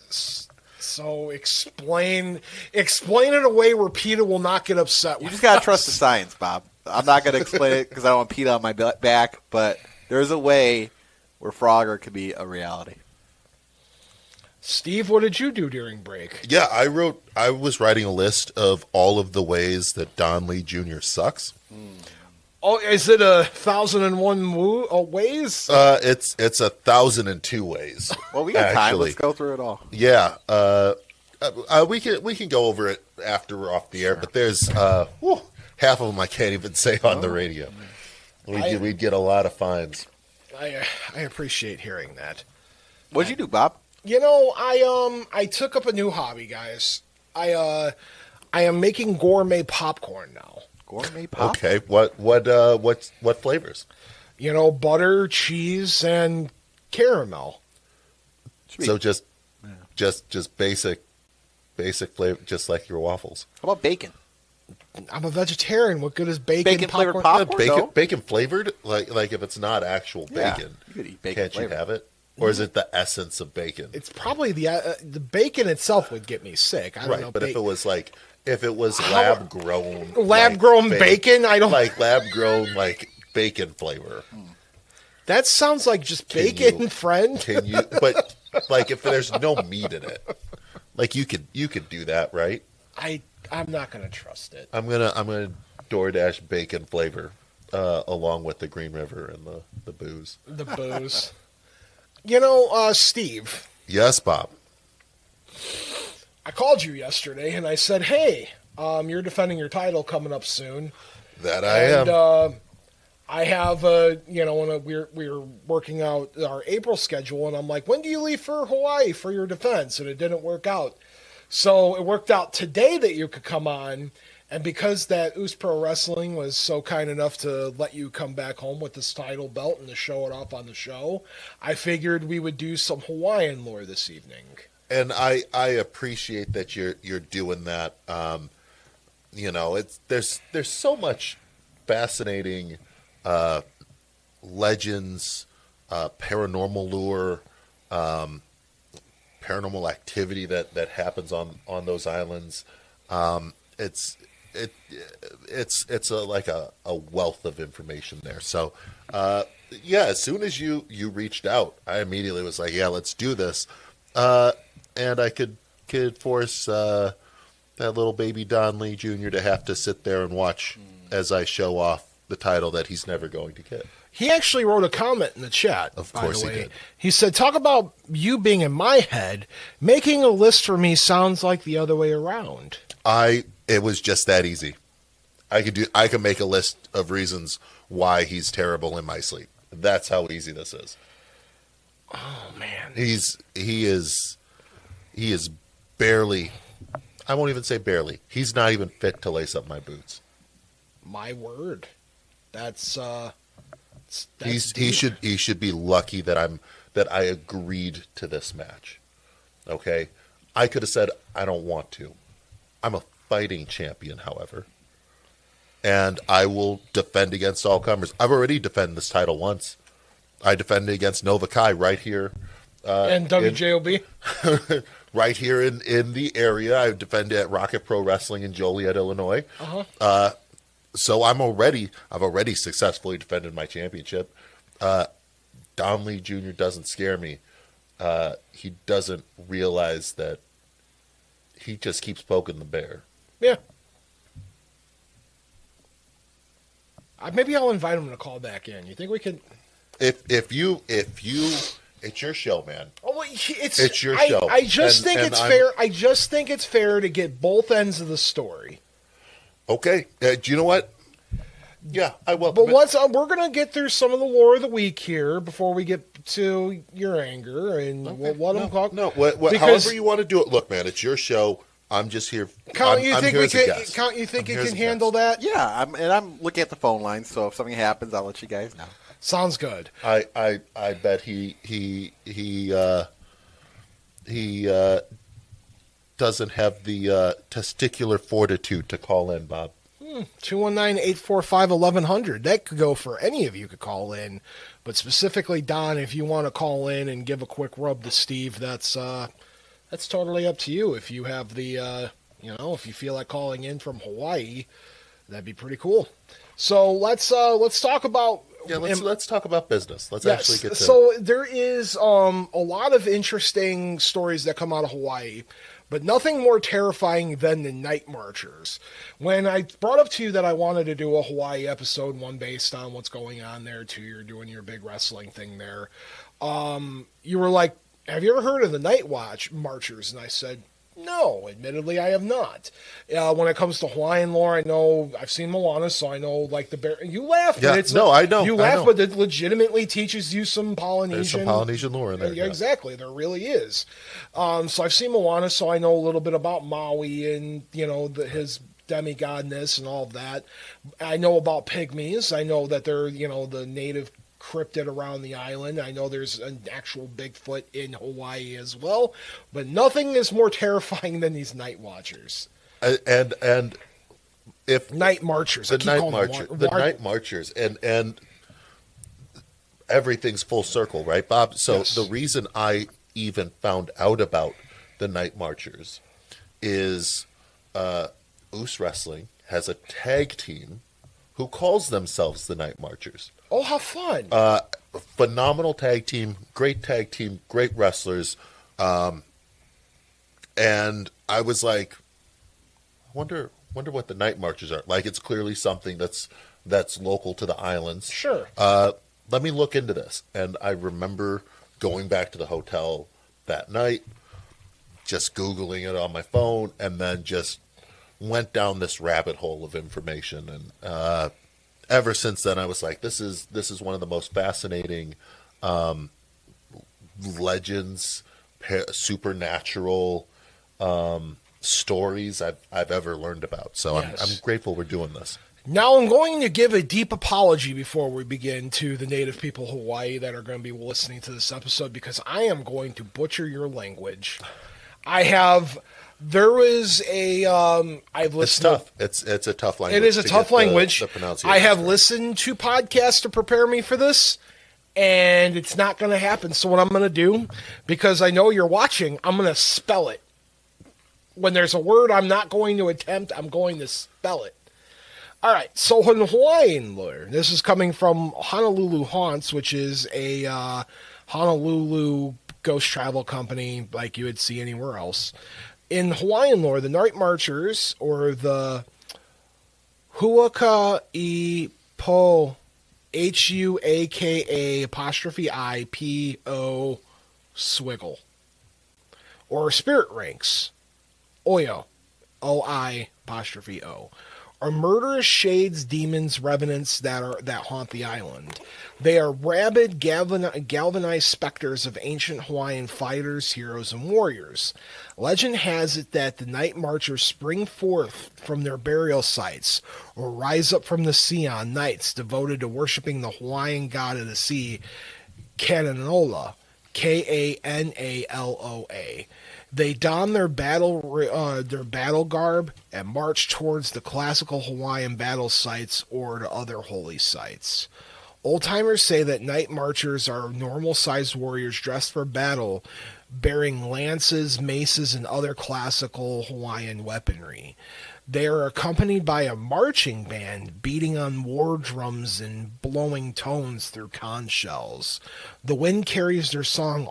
So So explain it away where PETA will not get upset with You just gotta us. trust the science, Bob. I'm not gonna explain it because I don't want PETA on my back, but there's a way where Frogger could be a reality. Steve, what did you do during break? Yeah, I was writing a list of all of the ways that Don Lee Jr. sucks. Oh, is it 1,001 ways? It's 1,002 ways. Well, we got time. actually. Let's go through it all. Yeah, we can go over it after we're off the air, but there's half of them I can't even say on the radio. We'd get a lot of fines. I appreciate hearing that. What'd you do, Bob? You know, I took up a new hobby, guys. I am making gourmet popcorn now. Gourmet pop? Okay, what flavors? You know, butter, cheese, and caramel. Sweet. So just basic flavor, just like your waffles. How about bacon? I'm a vegetarian. What good is bacon? Bacon-flavored popcorn? Bacon flavored, like if it's not actual Yeah, bacon, you could eat bacon can't flavored. you have it? Or is it the essence of bacon? It's probably the bacon itself would get me sick. I don't know. But if it was lab grown, bacon, I don't like lab grown bacon flavor. That sounds like just bacon, friend. Can you? But if there's no meat in it, you could do that, right? I'm not gonna trust it. I'm gonna DoorDash bacon flavor along with the Green River and the booze. The booze. You know, Steve. Yes, Bob. I called you yesterday and I said, "Hey, you're defending your title coming up soon." That I am. I have we're working out our April schedule, and I'm like, "When do you leave for Hawaii for your defense?" And it didn't work out. So it worked out today that you could come on, and because that Oos Pro Wrestling was so kind enough to let you come back home with this title belt and to show it off on the show, I figured we would do some Hawaiian lore this evening. And I appreciate that you're doing that. There's so much fascinating legends, paranormal lure, paranormal activity that happens on those islands. It's a wealth of information there. So as soon as you reached out, I immediately was like, yeah, let's do this. And I could force that little baby Don Lee Jr. to have to sit there and watch as I show off the title that he's never going to get. He actually wrote a comment in the chat. Of course by the way. he did. He said, "Talk about you being in my head. Making a list for me sounds like the other way around." It was just that easy. I could make a list of reasons why he's terrible in my sleep. That's how easy this is. Oh man. He is barely, I won't even say barely. He's not even fit to lace up my boots. My word. That's He should be lucky that I agreed to this match. Okay? I could have said I don't want to. I'm a fighting champion, however. And I will defend against all comers. I've already defended this title once. I defended against Nova Kai right here. and WJOB? Right here in the area. I defended at Rocket Pro Wrestling in Joliet, Illinois. Uh-huh. So I've already successfully defended my championship. Don Lee Jr. doesn't scare me. He doesn't realize that he just keeps poking the bear. Yeah. Maybe I'll invite him to call back in. You think we could? If you, it's your show, man. Oh, well, it's your show. I just think and it's fair. I just think it's fair to get both ends of the story. Okay. Do you know what? Yeah, I will. But once we're gonna get through some of the lore of the week here before we get to your anger, and we'll let them talk. No, however you want to do it. Look, man, it's your show. I'm just here. Count, you I'm think here we as a can? guest. Count, you think I'm you here can as a handle guest. that? Yeah, I'm looking at the phone line, so if something happens, I'll let you guys know. Sounds good. I bet he doesn't have the testicular fortitude to call in, Bob. 219-845-1100. That could go for any of you could call in, but specifically Don, if you want to call in and give a quick rub to Steve, that's That's totally up to you. If you have the, if you feel like calling in from Hawaii, that'd be pretty cool. So let's talk about. Yeah, let's talk about business. Let's Yes. actually get to. So there is a lot of interesting stories that come out of Hawaii, but nothing more terrifying than the night marchers. When I brought up to you that I wanted to do a Hawaii episode, one based on what's going on there, two, you're doing your big wrestling thing there. You were like, have you ever heard of the night marchers? And I said, no, admittedly, I have not. When it comes to Hawaiian lore, I know I've seen Moana, so I know like the bear. You laugh, Yeah, but it's no, I know. You laugh, but it legitimately teaches you some Polynesian. There's some Polynesian lore in there. Yeah, exactly, there really is. So I've seen Moana, so I know a little bit about Maui and his demigodness and all of that. I know about pygmies. I know that they're the native cryptid around the island. I know there's an actual Bigfoot in Hawaii as well, but nothing is more terrifying than these night watchers. And if Night marchers, the night marchers, and everything's full circle, right, Bob? So Yes. the reason I even found out about the night marchers is Oos Wrestling has a tag team who calls themselves the Night Marchers. Oh, how fun! Phenomenal tag team, great wrestlers. And I was like, I wonder what the Night Marchers are. Like, it's clearly something that's local to the islands. Sure. Let me look into this. And I remember going back to the hotel that night, just Googling it on my phone, and then just went down this rabbit hole of information. And ever since then, I was like, this is one of the most fascinating legends, supernatural stories I've ever learned about. So Yes. I'm grateful we're doing this. Now I'm going to give a deep apology before we begin to the native people of Hawaii that are going to be listening to this episode, because I am going to butcher your language. I've listened. It's tough. It's a tough language. It is a to tough get language. The pronunciation I have right. listened to podcasts to prepare me for this, and it's not going to happen. So what I'm going to do, because I know you're watching, I'm going to spell it. When there's a word I'm not going to attempt, I'm going to spell it. All right, so in Hawaiian lore, this is coming from Honolulu Haunts, which is a Honolulu ghost travel company like you would see anywhere else. In Hawaiian lore, the Night Marchers, or the Huaka I Po, Huaka IPO swiggle, or spirit ranks, Oyo, OI', are murderous shades, demons, revenants that haunt the island. They are rabid, galvanized specters of ancient Hawaiian fighters, heroes, and warriors. Legend has it that the night marchers spring forth from their burial sites or rise up from the sea on nights devoted to worshiping the Hawaiian god of the sea, Kanaloa, Kanaloa. They don their battle garb and march towards the classical Hawaiian battle sites or to other holy sites. Old-timers say that night marchers are normal-sized warriors dressed for battle, bearing lances, maces, and other classical Hawaiian weaponry. They are accompanied by a marching band beating on war drums and blowing tones through conch shells. The wind carries their song,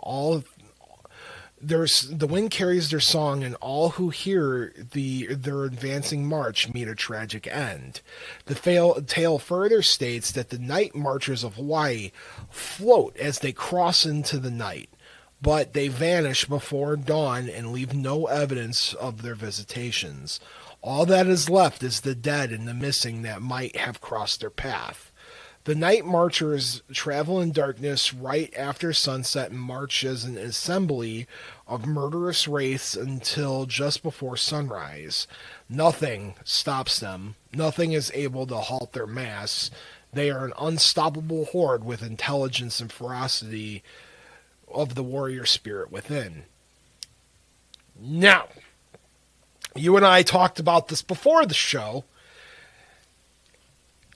and all who hear their advancing march meet a tragic end. The tale further states that the night marchers of Hawaii float as they cross into the night, but they vanish before dawn and leave no evidence of their visitations. All that is left is the dead and the missing that might have crossed their path. The night marchers travel in darkness right after sunset and march as an assembly of murderous wraiths until just before sunrise. Nothing stops them. Nothing is able to halt their mass. They are an unstoppable horde with intelligence and ferocity of the warrior spirit within. Now, you and I talked about this before the show.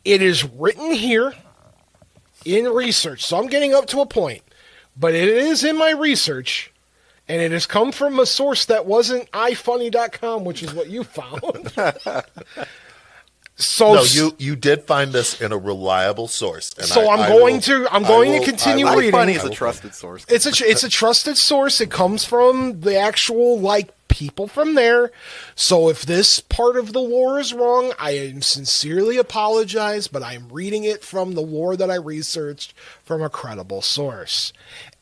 It is written here in research, so I'm getting up to a point, but it is in my research, And it has come from a source that wasn't ifunny.com, which is what you found. So you did find this in a reliable source. And I'm going to continue reading. iFunny is a trusted source. It's a trusted source. It comes from the actual people from there. So if this part of the lore is wrong, I am sincerely apologize, but I'm reading it from the lore that I researched from a credible source.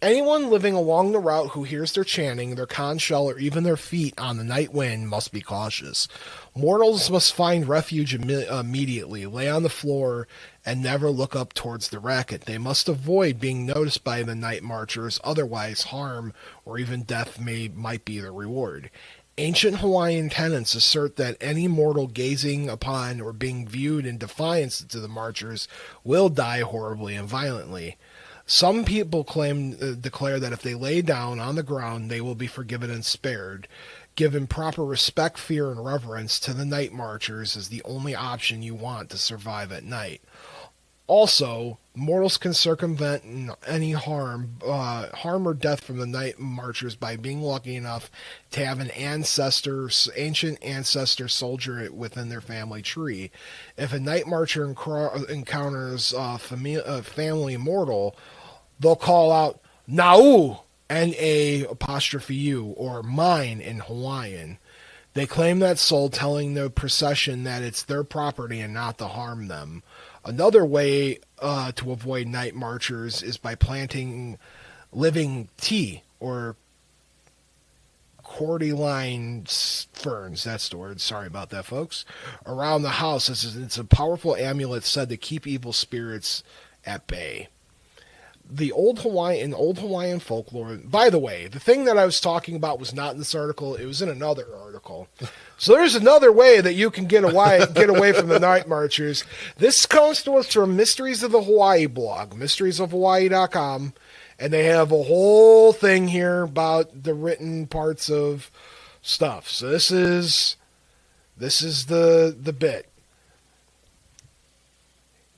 Anyone living along the route who hears their chanting, their conch shell, or even their feet on the night wind must be cautious. Mortals must find refuge immediately, lay on the floor, and never look up towards the racket. They must avoid being noticed by the night marchers, otherwise harm or even death might be the reward. Ancient Hawaiian tenets assert that any mortal gazing upon or being viewed in defiance to the marchers will die horribly and violently. Some people declare that if they lay down on the ground, they will be forgiven and spared. Given proper respect, fear, and reverence to the night marchers is the only option you want to survive at night. Also, mortals can circumvent any harm or death from the night marchers by being lucky enough to have an ancient ancestor soldier within their family tree. If a night marcher encounters a family mortal, they'll call out "Nau," N-A-apostrophe-U, or "mine" in Hawaiian. They claim that soul, telling the procession that it's their property and not to harm them. Another way to avoid night marchers is by planting living tea or cordyline ferns. That's the word. Sorry about that, folks. Around the house, it's a powerful amulet said to keep evil spirits at bay. The old Hawaiian folklore. By the way, the thing that I was talking about was not in this article. It was in another article. So there's another way that you can get away from the night marchers. This comes to us from Mysteries of the Hawaii blog, mysteriesofhawaii.com, and they have a whole thing here about the written parts of stuff. So this is the bit.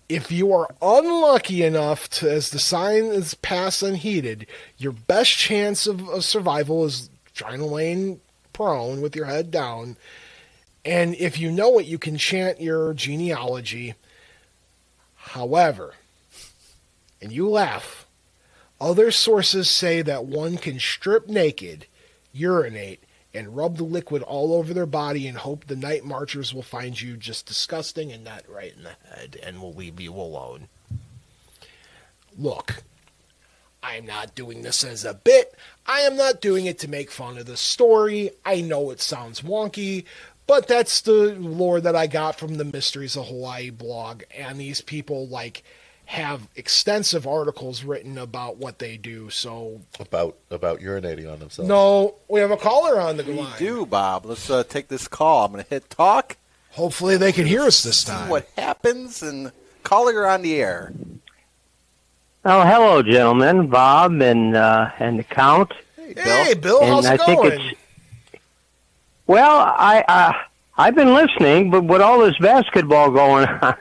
If you are unlucky enough to, as the sign is pass unheeded, your best chance of survival is trying to lay prone with your head down. And if you know it, you can chant your genealogy. However, and you laugh, other sources say that one can strip naked, urinate, and rub the liquid all over their body and hope the night marchers will find you just disgusting and not right in the head and will leave you alone. Look, I'm not doing this as a bit. I am not doing it to make fun of the story. I know it sounds wonky, but that's the lore that I got from the Mysteries of Hawaii blog, and these people have extensive articles written about what they do. So about urinating on themselves. No, we have a caller on the line. We do, Bob. Let's take this call. I'm going to hit talk. Hopefully they can hear us this time. See what happens, and caller on the air. Oh, hello, gentlemen, Bob and the Count. Hey, Bill, how's it going? Well, I've been listening, but with all this basketball going on,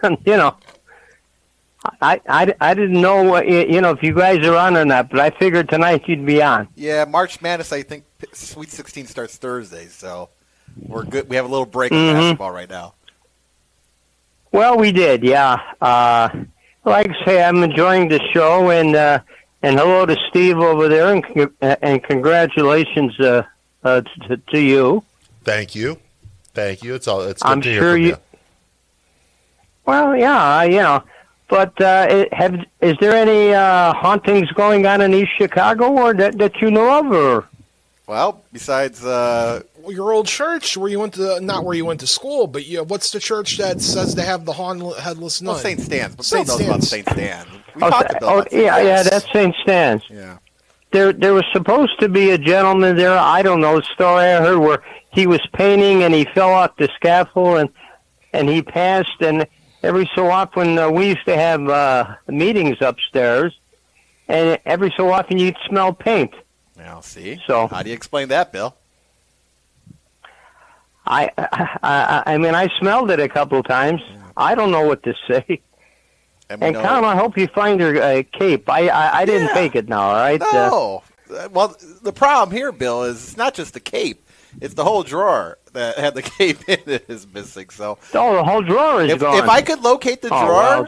I didn't know what, if you guys are on or not, but I figured tonight you'd be on. Yeah, March Madness, I think Sweet 16 starts Thursday, so we're good. We have a little break in basketball right now. Well, we did, yeah. Like I say, I'm enjoying the show, and hello to Steve over there, and congratulations to you. Thank you. It's good I'm to hear sure from you. Well, yeah, But is there any hauntings going on in East Chicago, or that you know of, or? Well, besides your old church where you went to, not where you went to school, but what's the church that says they have the headless nun? Well, St. Stan's. But St. Bill knows about St. Stan. We Oh, talked about St. yeah, Stan's. that's St. Stan's. Yeah. There was supposed to be a gentleman there. I don't know, the story I heard where he was painting and he fell off the scaffold and he passed. And every so often we used to have meetings upstairs, and every so often you'd smell paint. Now, see. So how do you explain that, Bill? I mean, I smelled it a couple of times. I don't know what to say. And Colin, I hope you find your cape. I didn't take it now, all right? No. Well, the problem here, Bill, is it's not just the cape. It's the whole drawer that had the cape in it is missing. So the whole drawer is gone. If I could locate the drawer, well.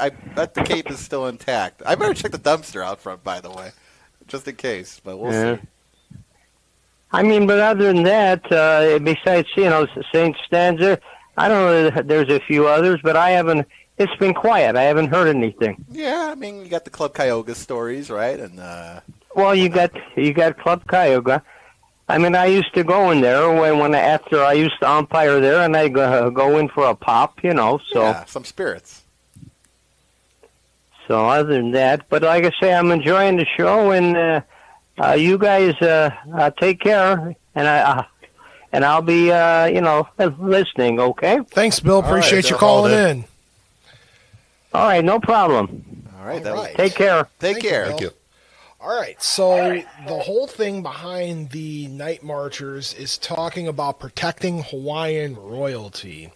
I bet the cape is still intact. I better check the dumpster out front, by the way, just in case. But we'll see. I mean, but other than that, besides, St. Stanza, I don't know, there's a few others, but it's been quiet. I haven't heard anything. Yeah, I mean, you got the Club Cuyahoga stories, right? And well, you got Club Cuyahoga. I mean, I used to go in there after I used to umpire there, and I go in for a pop, So yeah, some spirits. So other than that, but like I say, I'm enjoying the show, and you guys take care, and I'll be listening. Okay. Thanks, Bill. Appreciate you calling in. All right, no problem. All right. Take care. Take care. Thank you. All right, so the whole thing behind the Night Marchers is talking about protecting Hawaiian royalty.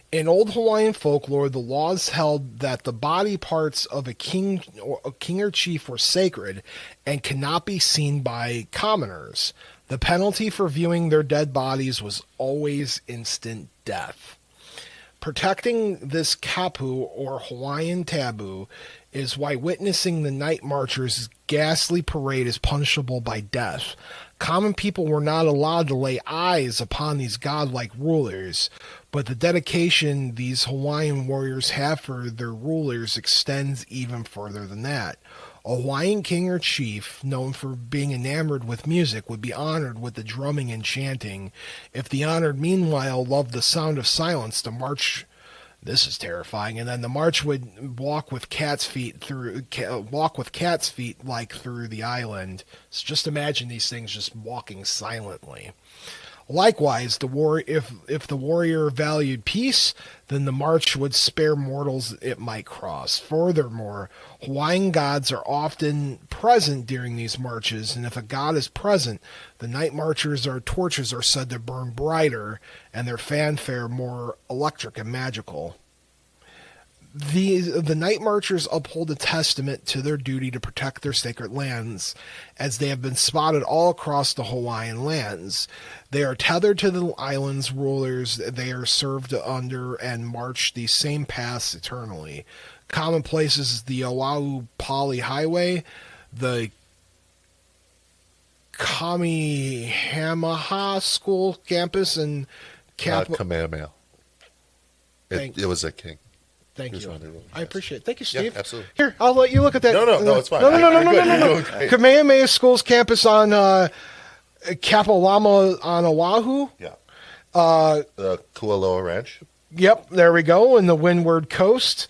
In old Hawaiian folklore, the laws held that the body parts of a king or chief were sacred and cannot be seen by commoners. The penalty for viewing their dead bodies was always instant death. Protecting this kapu, or Hawaiian taboo, is why witnessing the Night Marchers' ghastly parade is punishable by death. Common people were not allowed to lay eyes upon these godlike rulers, but the dedication these Hawaiian warriors have for their rulers extends even further than that. A Hawaiian king or chief, known for being enamored with music, would be honored with the drumming and chanting. If the honored, meanwhile, loved the sound of silence, the march... This is terrifying. And then the march would walk with cat's feet like through the island. So just imagine these things just walking silently. Likewise, if the warrior valued peace, then the march would spare mortals it might cross. Furthermore, Hawaiian gods are often present during these marches, and if a god is present, the night marchers or torches are said to burn brighter, and their fanfare more electric and magical. The night marchers uphold a testament to their duty to protect their sacred lands, as they have been spotted all across the Hawaiian lands. They are tethered to the island's rulers they are served under and march these same paths eternally. Common places is the Oahu Pali Highway, the Kamehameha School campus, and Kamehameha. It was a king. Thank Here's you. one. I appreciate it. Thank you, Steve. Yeah, absolutely. Here, I'll let you look at that. No, it's fine. No. Kamehameha School's campus on Kapalama on Oahu. Yeah. The Kualoa Ranch. Yep, there we go. In the Windward Coast.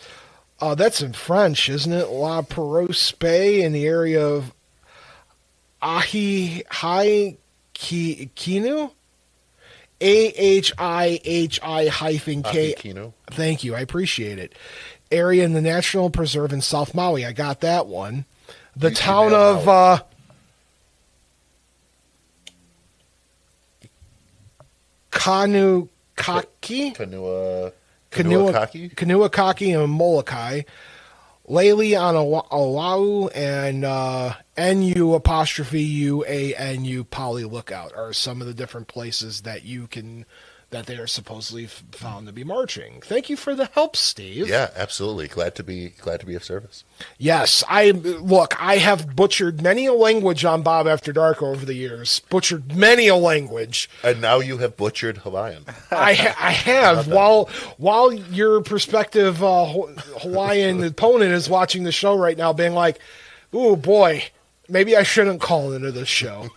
That's in French, isn't it? La Perouse Bay in the area of Ahihai Kinu. AHIHI-K. Kino. Thank you. I appreciate it. Area in the National Preserve in South Maui. I got that one. The town of Kanuakaki and Molokai. Lele on Oahu and NU'-UANU Poly Lookout are some of the different places that they are supposedly found to be marching. Thank you for the help, Steve. Yeah, absolutely. Glad to be of service. Yes, I have butchered many a language on Bob After Dark over the years. Butchered many a language. And now you have butchered Hawaiian. I have. While your prospective Hawaiian opponent is watching the show right now, being like, "Ooh, boy, maybe I shouldn't call into this show."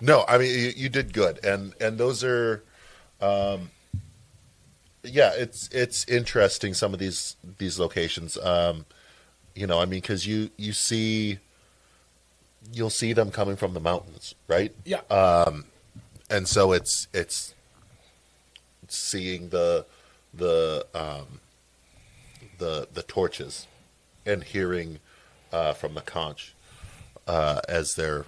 No, I mean you did good, and those are, it's interesting, some of these locations. Because you'll see them coming from the mountains, right? Yeah. And so it's seeing the torches and hearing from the conch as they're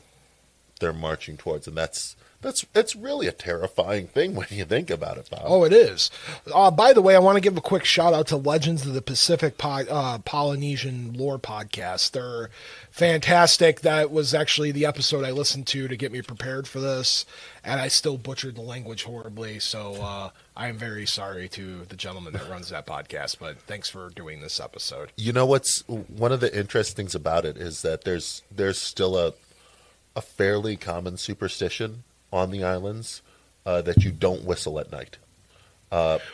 they're marching towards, and it's really a terrifying thing when you think about it, Bob. Oh, it is. By the way, I want to give a quick shout out to Legends of the Pacific Polynesian Lore podcast. They're fantastic. That was actually the episode I listened to get me prepared for this, and I still butchered the language horribly, so I am very sorry to the gentleman that runs that podcast, but thanks for doing this episode. You know what's one of the interesting things about it is that there's still a fairly common superstition on the islands that you don't whistle at night.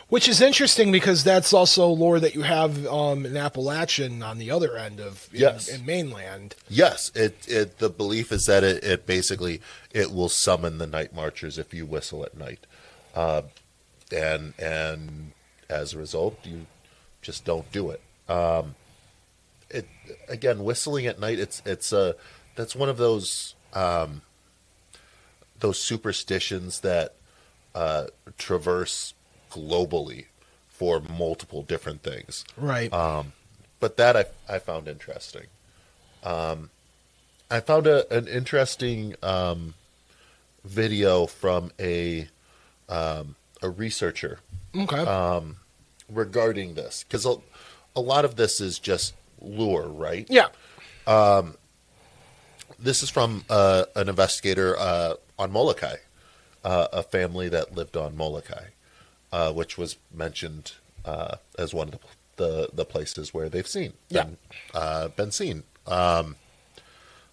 Which is interesting because that's also lore that you have in Appalachian on the other end of in mainland. Yes, the belief is that it basically it will summon the night marchers if you whistle at night, and as a result, you just don't do it. Again, whistling at night, that's one of those superstitions that traverse globally for multiple different things. Right. But that I found interesting. I found an interesting video from a researcher regarding this, because a lot of this is just lure, right? Yeah. This is from an investigator on Molokai, a family that lived on Molokai, which was mentioned as one of the places where they've been seen.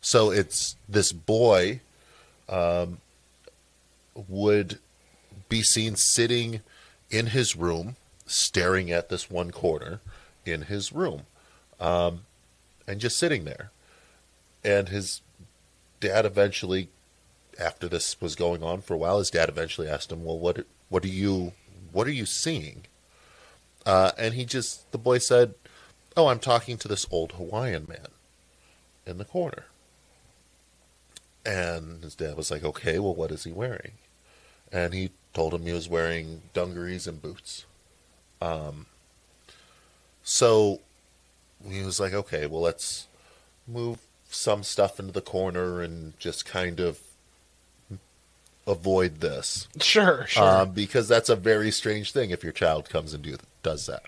So it's this boy would be seen sitting in his room, staring at this one corner in his room, and just sitting there. And his dad eventually, after this was going on for a while, his dad eventually asked him, "Well, what are you seeing?" And the boy said, "Oh, I'm talking to this old Hawaiian man in the corner." And his dad was like, "Okay, well, what is he wearing?" And he told him he was wearing dungarees and boots. So he was like, "Okay, well, let's move some stuff into the corner and just kind of avoid this." Sure. Because that's a very strange thing if your child comes and does that.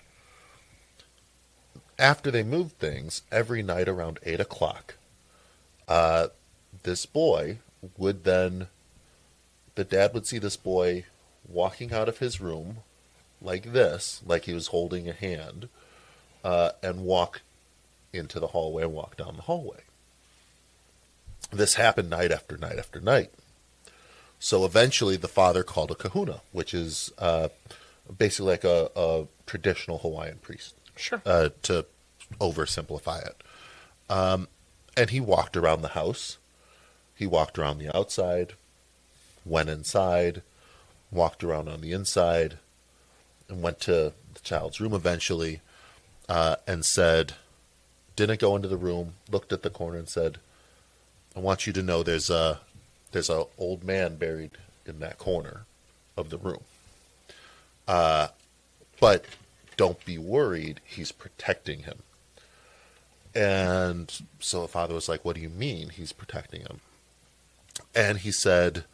After they moved things, every night around 8 o'clock, this boy would then, the dad would see this boy walking out of his room like this, like he was holding a hand, and walk into the hallway and walk down the hallway. This happened night after night after night. So eventually the father called a kahuna, which is basically like a traditional Hawaiian priest. Sure. To oversimplify it. And he walked around the house. He walked around the outside, went inside, walked around on the inside, and went to the child's room eventually, and didn't go into the room, looked at the corner and said, "I want you to know there's a old man buried in that corner of the room. But don't be worried, he's protecting him." And so the father was like, "What do you mean he's protecting him?" And he said,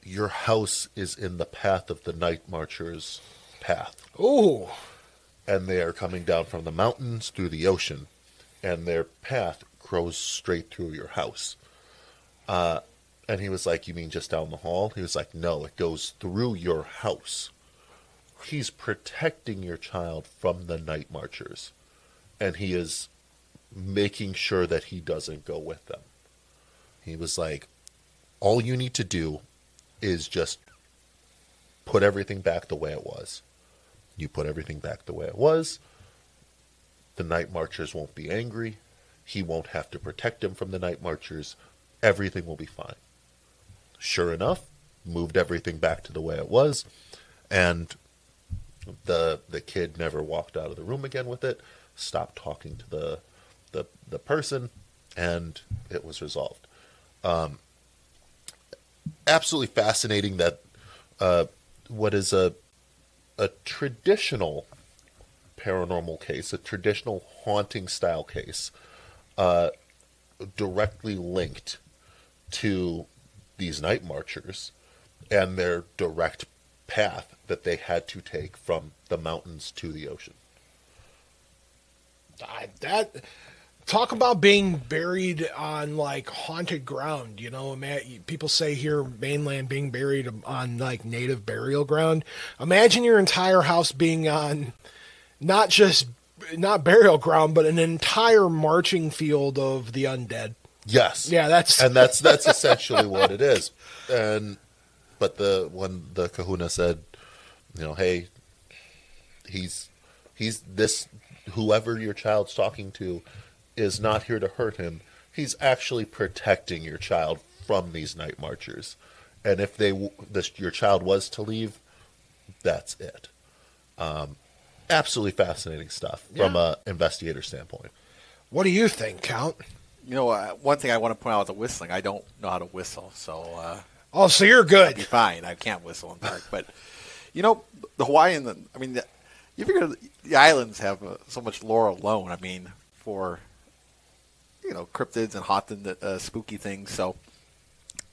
"Your house is in the path of the night marchers' path." Ooh. And they are coming down from the mountains through the ocean, and their path grows straight through your house. And he was like, "You mean just down the hall?" He was like, "No, it goes through your house. He's protecting your child from the night marchers, and he is making sure that he doesn't go with them." He was like, "All you need to do is just put everything back the way it was. You put everything back the way it was, the night marchers won't be angry. He won't have to protect him from the night marchers. Everything will be fine." Sure enough, moved everything back to the way it was, and the kid never walked out of the room again with it, stopped talking to the person, and it was resolved. Absolutely fascinating that what is a traditional paranormal case, a traditional haunting style case, directly linked to these night marchers and their direct path that they had to take from the mountains to the ocean. That talk about being buried on like haunted ground. You know, people say here mainland being buried on like native burial ground. Imagine your entire house being on not burial ground, but an entire marching field of the undead. Yes. Yeah, that's essentially what it is. But when the kahuna said, you know, hey, he's this, whoever your child's talking to is not here to hurt him. He's actually protecting your child from these night marchers. And if your child was to leave, that's it. Absolutely fascinating stuff from an investigator standpoint. What do you think, Count? You know, one thing I want to point out with the whistling, I don't know how to whistle, so... so you're good. I'd be fine. I can't whistle in the dark. But, you know, the Hawaiian, I mean, you figure the islands have so much lore alone, I mean, for, you know, cryptids and haunted, spooky things. So,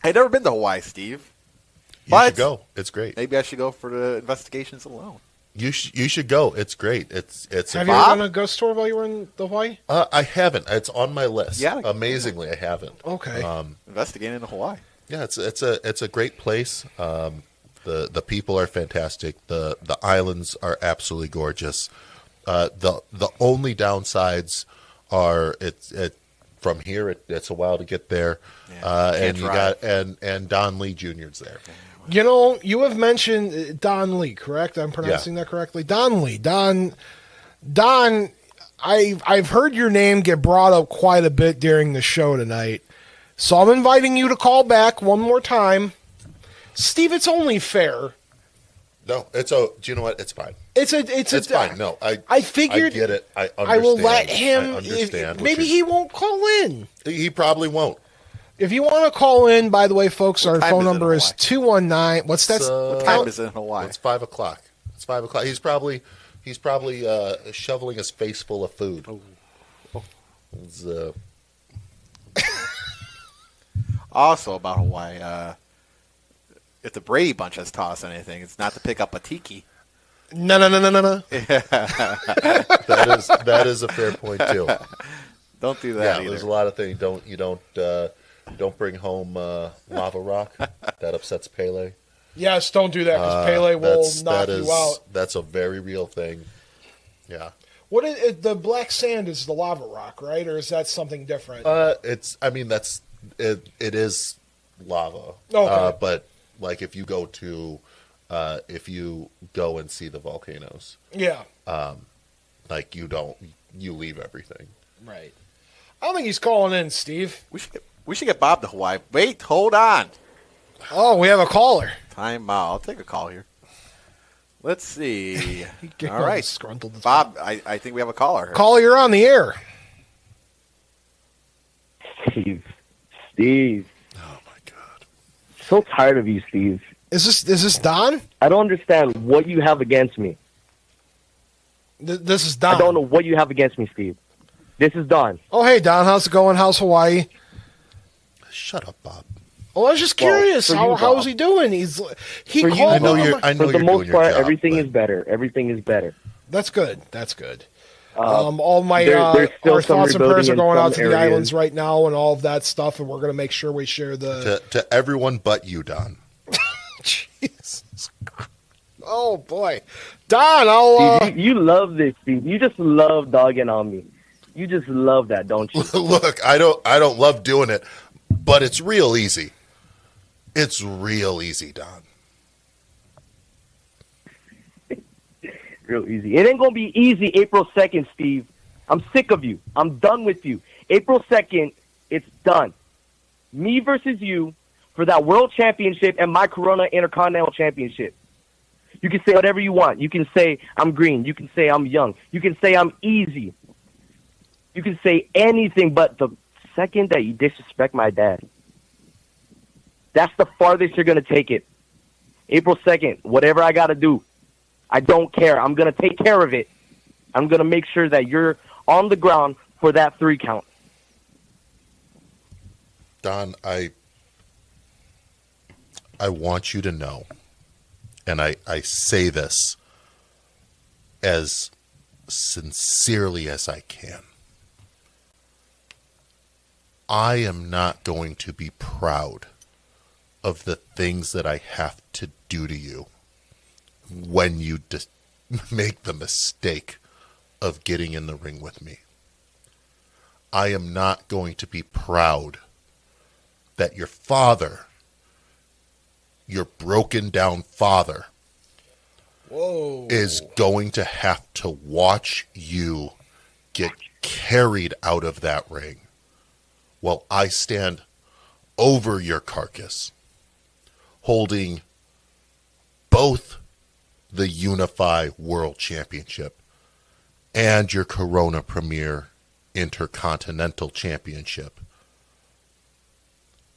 I'd never been to Hawaii, Steve. You should go. It's great. Maybe I should go for the investigations alone. You should go. It's great. It's. Have you ever done a ghost tour while you were in the Hawaii? I haven't. It's on my list. Yeah. Amazingly, I haven't. Okay. Investigating in Hawaii. Yeah, it's a great place. The people are fantastic. The islands are absolutely gorgeous. The only downsides are from here it's a while to get there, and you got and Don Lee Jr.'s there. You know, you have mentioned Don Lee, correct? I'm pronouncing that correctly. Don Lee, Don. I've heard your name get brought up quite a bit during the show tonight. So I'm inviting you to call back one more time. Steve, it's only fair. No, do you know what? It's fine. It's fine. No, I figured. I get it. I understand. I will let him. I understand Maybe he won't call in. He probably won't. If you want to call in, by the way, folks, our phone number is 219. What's that? What time is it in Hawaii? It's 5 o'clock. It's 5 o'clock. He's probably shoveling his face full of food. Also about Hawaii, if the Brady Bunch has taught us anything, it's not to pick up a tiki. No. That is a fair point too. Don't do that. Yeah, there's a lot of things. Don't bring home lava rock. That upsets Pele. Yes, don't do that because Pele will knock you out. That's a very real thing. Yeah. What is the black sand is the lava rock, right? Or is that something different? It is lava. Okay. But like if you go and see the volcanoes. Yeah. Like you leave everything. Right. I don't think he's calling in, Steve. We should get Bob to Hawaii. Wait, hold on. Oh, we have a caller. Time out. I'll take a call here. Let's see. All right. Disgruntled. Bob, I think we have a caller here. Caller, you're on the air. Steve. Oh my God. So tired of you, Steve. Is this Don? I don't understand what you have against me. This is Don. I don't know what you have against me, Steve. This is Don. Oh, hey, Don. How's it going? How's Hawaii? Shut up, Bob. Oh, I was just curious. How's he doing? He called. I know you're for the doing most your part, job, everything but- is better. Everything is better. That's good. That's good. All my there's still our some thoughts and prayers are rebuilding in going out some to the areas. islands right now and all of that stuff, and we're going to make sure we share the. To everyone but you, Don. Jesus Christ. Oh boy, Don, I'll. Steve, you love this, Steve. You just love dogging on me. You just love that, don't you? Look, I don't love doing it, but it's real easy. It's real easy, Don. Real easy. It ain't gonna be easy April 2nd, Steve. I'm sick of you. I'm done with you. April 2nd, it's done. Me versus you for that world championship and my Corona Intercontinental Championship. You can say whatever you want. You can say I'm green. You can say I'm young. You can say I'm easy. You can say anything but the second that you disrespect my dad. That's the farthest you're going to take it. April 2nd, whatever I got to do, I don't care. I'm going to take care of it. I'm going to make sure that you're on the ground for that 3 count. Don, I want you to know, and I say this as sincerely as I can. I am not going to be proud of the things that I have to do to you when you make the mistake of getting in the ring with me. I am not going to be proud that your father, your broken down father, is going to have to watch you get carried out of that ring while I stand over your carcass, holding both the Unify World Championship and your Corona Premier Intercontinental Championship.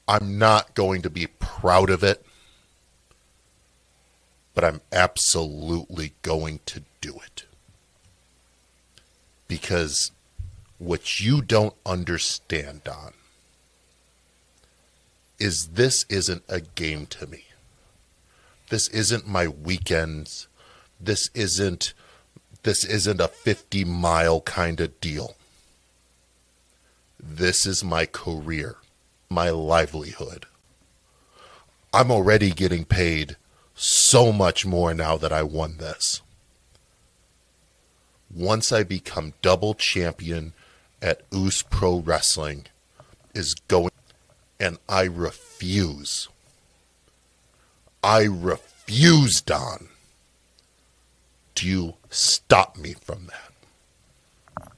I'm not going to be proud of it, but I'm absolutely going to do it. Because what you don't understand, Don, is this isn't a game to me. This isn't my weekends. This isn't a 50-mile kind of deal. This is my career, my livelihood. I'm already getting paid so much more now that I won this. Once I become double champion at US Pro Wrestling is going, and I refuse, Don, to stop me from that.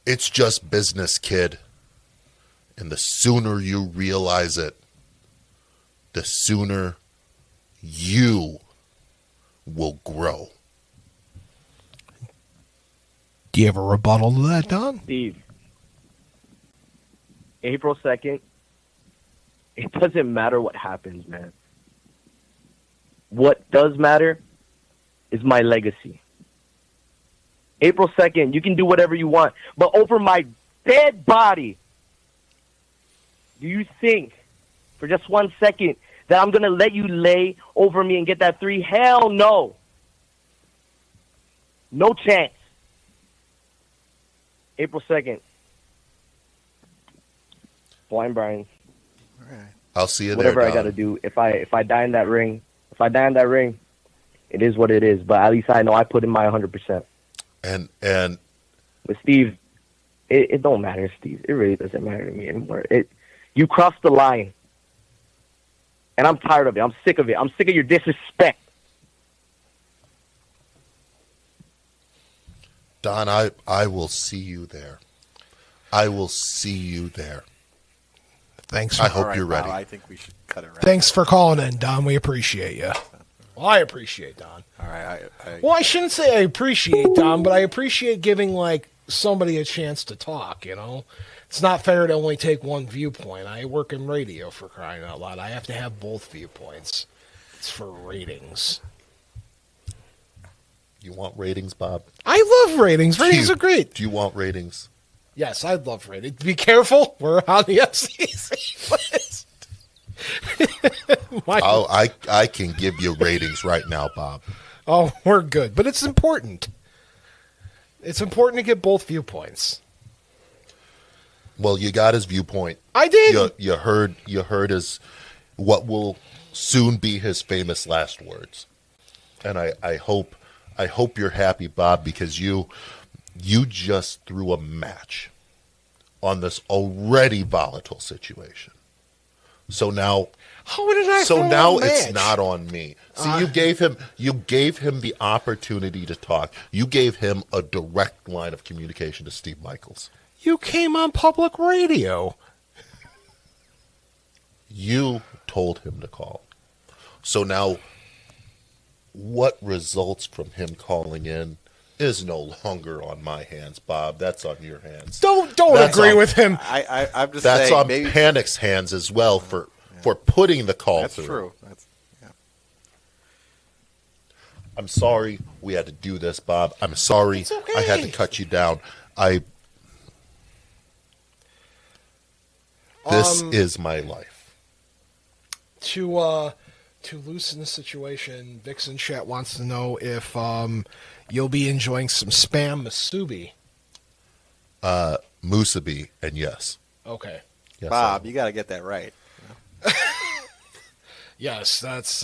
It's just business, kid. And the sooner you realize it, the sooner you will grow. Do you have a rebuttal to that, Don? Steve, April 2nd, it doesn't matter what happens, man. What does matter is my legacy. April 2nd, you can do whatever you want, but over my dead body, do you think for just 1 second that I'm going to let you lay over me and get that 3? Hell no. No chance. April 2nd. Blind Brian. All right. I'll see you Whatever there, I got to do. If I die in that ring, it is what it is. But at least I know I put in my 100%. And But Steve, it don't matter, Steve. It really doesn't matter to me anymore. You crossed the line. And I'm tired of it. I'm sick of it. I'm sick of your disrespect. Don, I will see you there. I will see you there. Thanks. I hope All right, you're ready. Bob, I think we should cut it right. Thanks for calling in, Don. We appreciate you. Well, I appreciate Don. All right. Well, I shouldn't say I appreciate Don, but I appreciate giving somebody a chance to talk. You know, it's not fair to only take one viewpoint. I work in radio, for crying out loud. I have to have both viewpoints. It's for ratings. You want ratings, Bob? I love ratings. Ratings are great. Do you want ratings? Yes, I'd love ratings. Be careful. We're on the FCC list. I can give you ratings right now, Bob. Oh, we're good. But it's important. It's important to get both viewpoints. Well, you got his viewpoint. I did. You heard his what will soon be his famous last words. And I hope you're happy, Bob, because you just threw a match on this already volatile situation. So now it's not on me. See, you gave him the opportunity to talk. You gave him a direct line of communication to Steve Michaels. You came on public radio. You told him to call. So now what results from him calling in is no longer on my hands, Bob. That's on your hands. Don't agree with him. I'm just that's saying. On maybe Panic's hands as well for putting the call that's through. true. I'm sorry we had to do this, Bob. I'm sorry It's okay. I had to cut you down. This is my life. To loosen the situation, Vixen Chat wants to know if you'll be enjoying some spam musubi. Musubi, and yes. Okay. Yes, Bob, you got to get that right. Yes, that's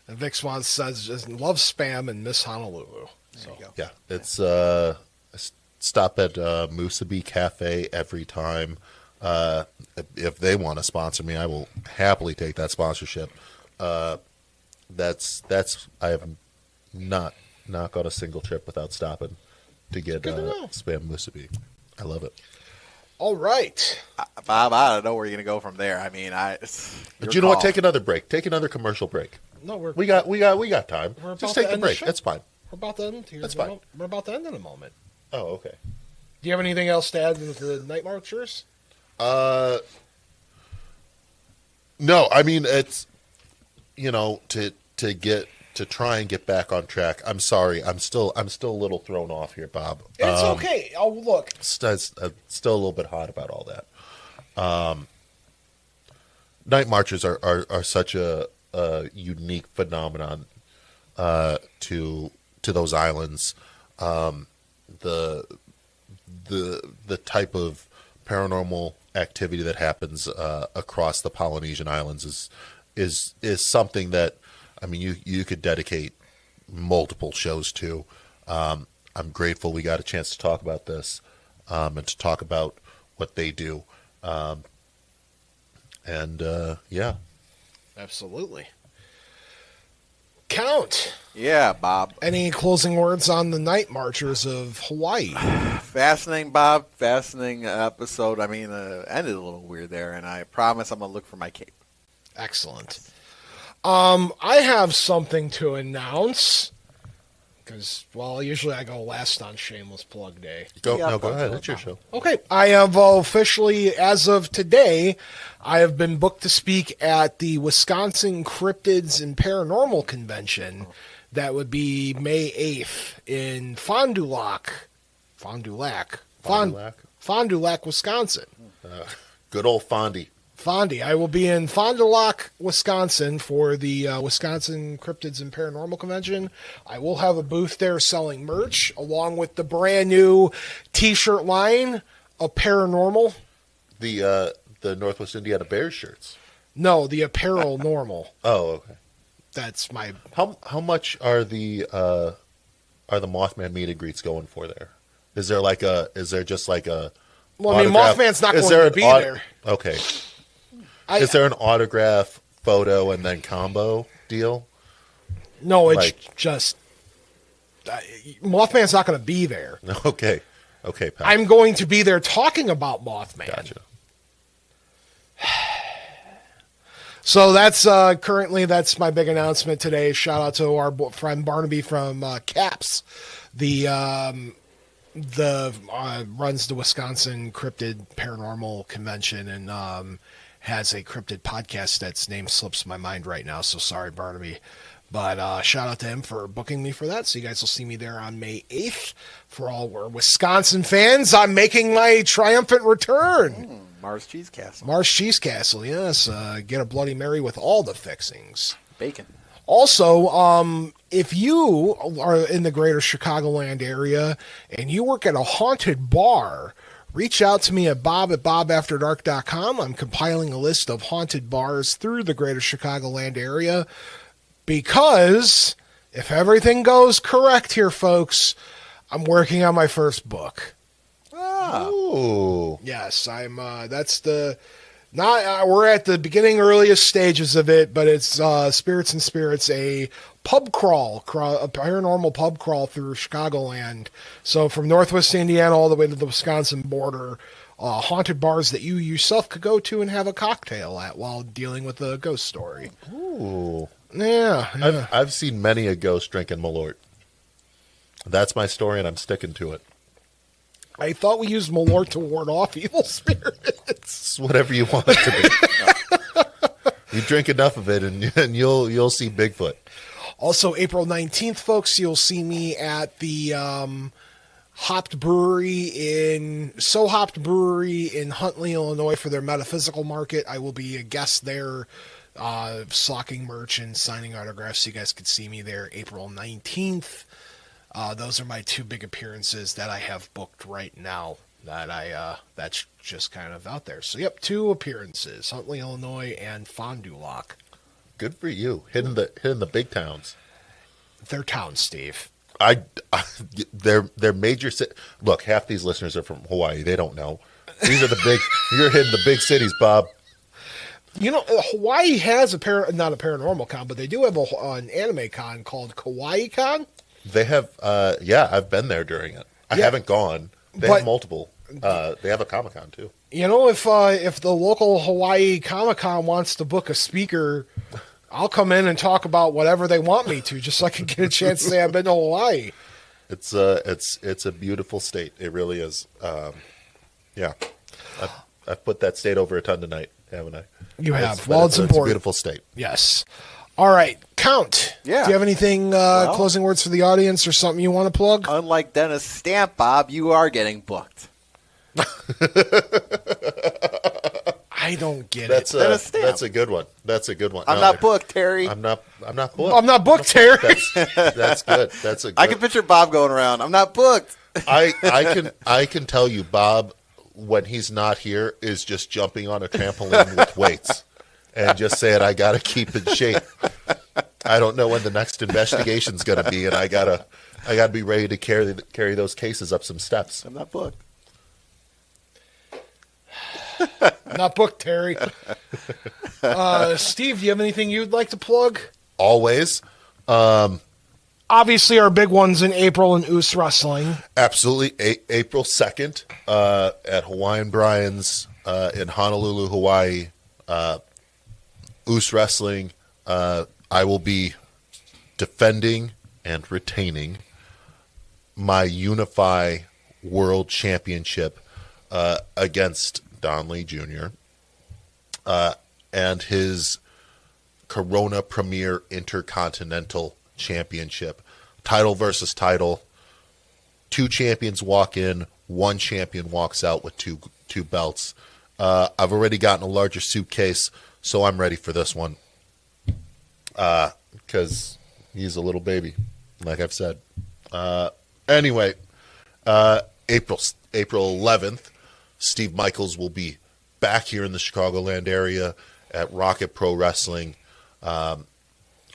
Vix wants says loves spam and Miss Honolulu. So yeah, it's stop at Musubi Cafe every time. If they want to sponsor me, I will happily take that sponsorship. That's I have not got a single trip without stopping to get spam musubi. I love it. All right, Bob, I don't know where you're gonna go from there. I mean, But you know what? Take another break. Take another commercial break. No, we got time. Just take the break. That's fine. We're about to end here. That's fine. We're about to end in a moment. Oh, okay. Do you have anything else to add to the Night Marchers? No, I mean it's to try and get back on track. I'm sorry, I'm still a little thrown off here, Bob. It's okay. Oh, look, Still a little bit hot about all that. Night marches are such a unique phenomenon to those islands. The type of paranormal activity that happens across the Polynesian islands is something that, I mean, you could dedicate multiple shows to. I'm grateful we got a chance to talk about this and to talk about what they do. Yeah. Absolutely. Count. Yeah, Bob. Any closing words on the Night Marchers of Hawaii? Fascinating, Bob. Fascinating episode. I mean, ended a little weird there, and I promise I'm going to look for my cape. Excellent. I have something to announce. Because, well, usually I go last on Shameless Plug Day. Go ahead. It's your show. Okay. I have officially, as of today, I have been booked to speak at the Wisconsin Cryptids and Paranormal Convention. That would be May 8th in Fond du Lac, Wisconsin. Good old Fondy. Fondy. I will be in Fond du Lac, Wisconsin for the Wisconsin Cryptids and Paranormal Convention. I will have a booth there selling merch along with the brand new T-shirt line of Paranormal. The Northwest Indiana Bears shirts. No, the apparel normal. Oh, okay. That's my. How much are the Mothman meet and greets going for there? Is there just like a? Well, I mean, Mothman's not going to be there. Okay. Is there an autograph, photo, and then combo deal? No, it's just Mothman's not going to be there. Okay, Pat. I'm going to be there talking about Mothman. Gotcha. So that's that's my big announcement today. Shout out to our friend Barnaby from CAPS, the runs the Wisconsin Cryptid Paranormal Convention and has a cryptid podcast that's name slips my mind right now. So sorry, Barnaby. But shout out to him for booking me for that. So you guys will see me there on May 8th. For all we're Wisconsin fans, I'm making my triumphant return. Mars Cheese Castle. Mars Cheese Castle, yes. Get a Bloody Mary with all the fixings. Bacon. Also, if you are in the greater Chicagoland area and you work at a haunted bar, reach out to me at bob@bobafterdark.com. I'm compiling a list of haunted bars through the greater Chicagoland area because if everything goes correct here, folks, I'm working on my first book. Ooh. Yes, I'm. That's the. We're at the beginning, earliest stages of it, but it's Spirits and Spirits, a pub crawl, a paranormal pub crawl through Chicagoland. So from Northwest Indiana all the way to the Wisconsin border, haunted bars that you yourself could go to and have a cocktail at while dealing with a ghost story. Ooh. Yeah. I've seen many a ghost drinking Malort. That's my story, and I'm sticking to it. I thought we used Malort to ward off evil spirits. It's whatever you want it to be. You drink enough of it, and you'll see Bigfoot. Also, April 19th, folks, you'll see me at the Hopped Brewery in Huntley, Illinois for their metaphysical market. I will be a guest there, slocking merch and signing autographs, so you guys can see me there April 19th. Those are my two big appearances that I have booked right now that that's just kind of out there. So yep, 2 appearances, Huntley, Illinois and Fond du Lac. Good for you. Hitting the big towns. They're towns, Steve. They're major Look, half these listeners are from Hawaii. They don't know. These are the big. You're hitting the big cities, Bob. You know, Hawaii has not a paranormal con, but they do have an anime con called Kawaii Con. They have, I've been there during it. I haven't gone. They have multiple. They have a Comic-Con too. You know, if the local Hawaii Comic-Con wants to book a speaker, I'll come in and talk about whatever they want me to, just so I can get a chance to say I've been to Hawaii. It's a beautiful state. It really is. I've put that state over a ton tonight, haven't I? You have. Well, it's important. It's a beautiful state. Yes. All right, Count. Yeah. Do you have anything closing words for the audience or something you want to plug? Unlike Dennis Stamp, Bob, you are getting booked. I don't get it. That's a good one. I'm not booked, Terry. I'm not booked. I'm not booked, Terry. That's good. That's a good. I can picture Bob going around. I'm not booked. I can tell you, Bob, when he's not here, is just jumping on a trampoline with weights and just saying, I got to keep in shape. I don't know when the next investigation's going to be, and I gotta be ready to carry those cases up some steps. I'm not booked. Not booked, Terry. Steve, do you have anything you'd like to plug? Always. Obviously, our big ones in April in Oos Wrestling. Absolutely. April 2nd at Hawaiian Brian's in Honolulu, Hawaii. Oos Wrestling. I will be defending and retaining my Unify World Championship against Don Lee Jr. And his Corona Premier Intercontinental Championship. Title versus title. 2 champions walk in, 1 champion walks out with two belts. I've already gotten a larger suitcase, so I'm ready for this one. Because he's a little baby, like I've said. Anyway, April 11th, Steve Michaels will be back here in the Chicagoland area at Rocket Pro Wrestling.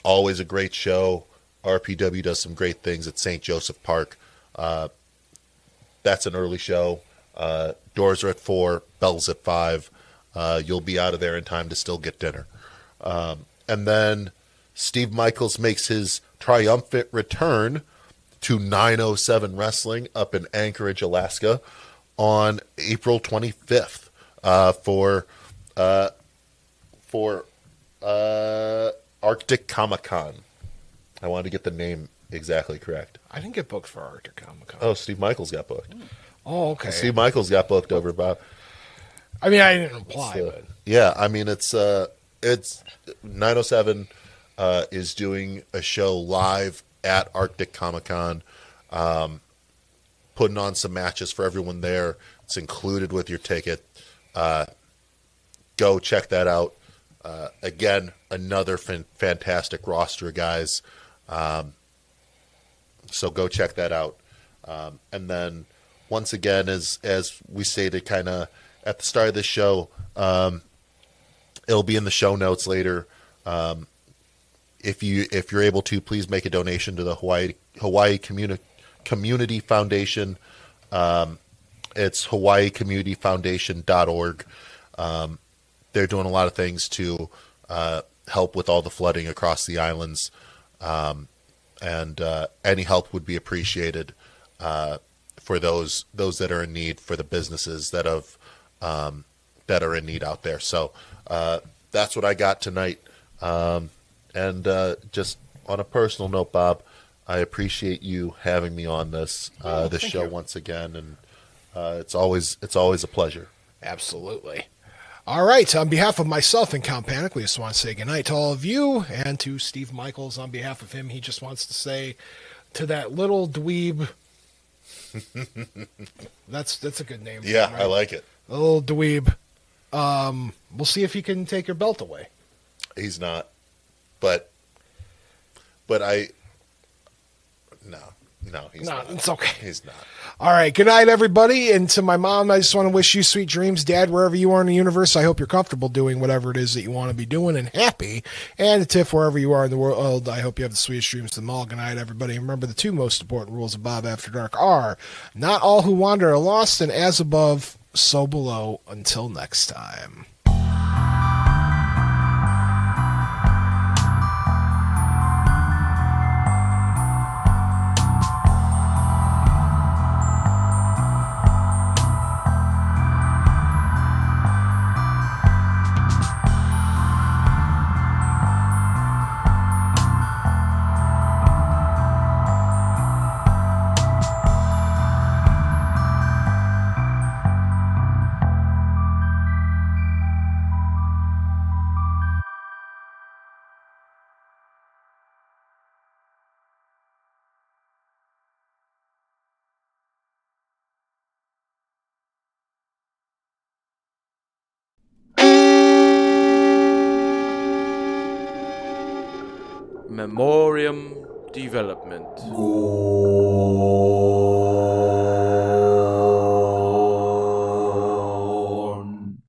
Always a great show. RPW does some great things at St. Joseph Park. That's an early show. Doors are at 4, bells at 5. You'll be out of there in time to still get dinner. And then Steve Michaels makes his triumphant return to 907 Wrestling up in Anchorage, Alaska on April 25th for Arctic Comic-Con. I wanted to get the name exactly correct. I didn't get booked for Arctic Comic-Con. Oh, Steve Michaels got booked. Oh, okay. Steve Michaels got booked over Bob. I mean, I didn't apply, but yeah, I mean, it's 907 is doing a show live at Arctic Comic-Con, putting on some matches for everyone there. It's included with your ticket. Go check that out. Again, another fantastic roster of guys. So go check that out. And then once again, as we stated kind of at the start of this show, it'll be in the show notes later. If you're able to, please make a donation to the Hawaii Community Foundation. It's hawaiicommunityfoundation.org. They're doing a lot of things to help with all the flooding across the islands, and any help would be appreciated for those that are in need, for the businesses that are in need out there. So that's what I got tonight. And just on a personal note, Bob, I appreciate you having me on this show once again, and it's always a pleasure. Absolutely. All right. On behalf of myself and Count Panic, we just want to say goodnight to all of you, and to Steve Michaels. On behalf of him, he just wants to say to that little dweeb, That's a good name. Yeah, for him, I like it. a little dweeb. We'll see if he can take your belt away. He's not, but I. No, he's not. It's okay. He's not. All right. Good night, everybody. And to my mom, I just want to wish you sweet dreams. Dad, wherever you are in the universe, I hope you're comfortable doing whatever it is that you want to be doing and happy. And to Tiff, wherever you are in the world, I hope you have the sweetest dreams to them all. Good night, everybody. And remember, the two most important rules of Bob After Dark are not all who wander are lost, and as above, so below. Until next time. Memoriam Development.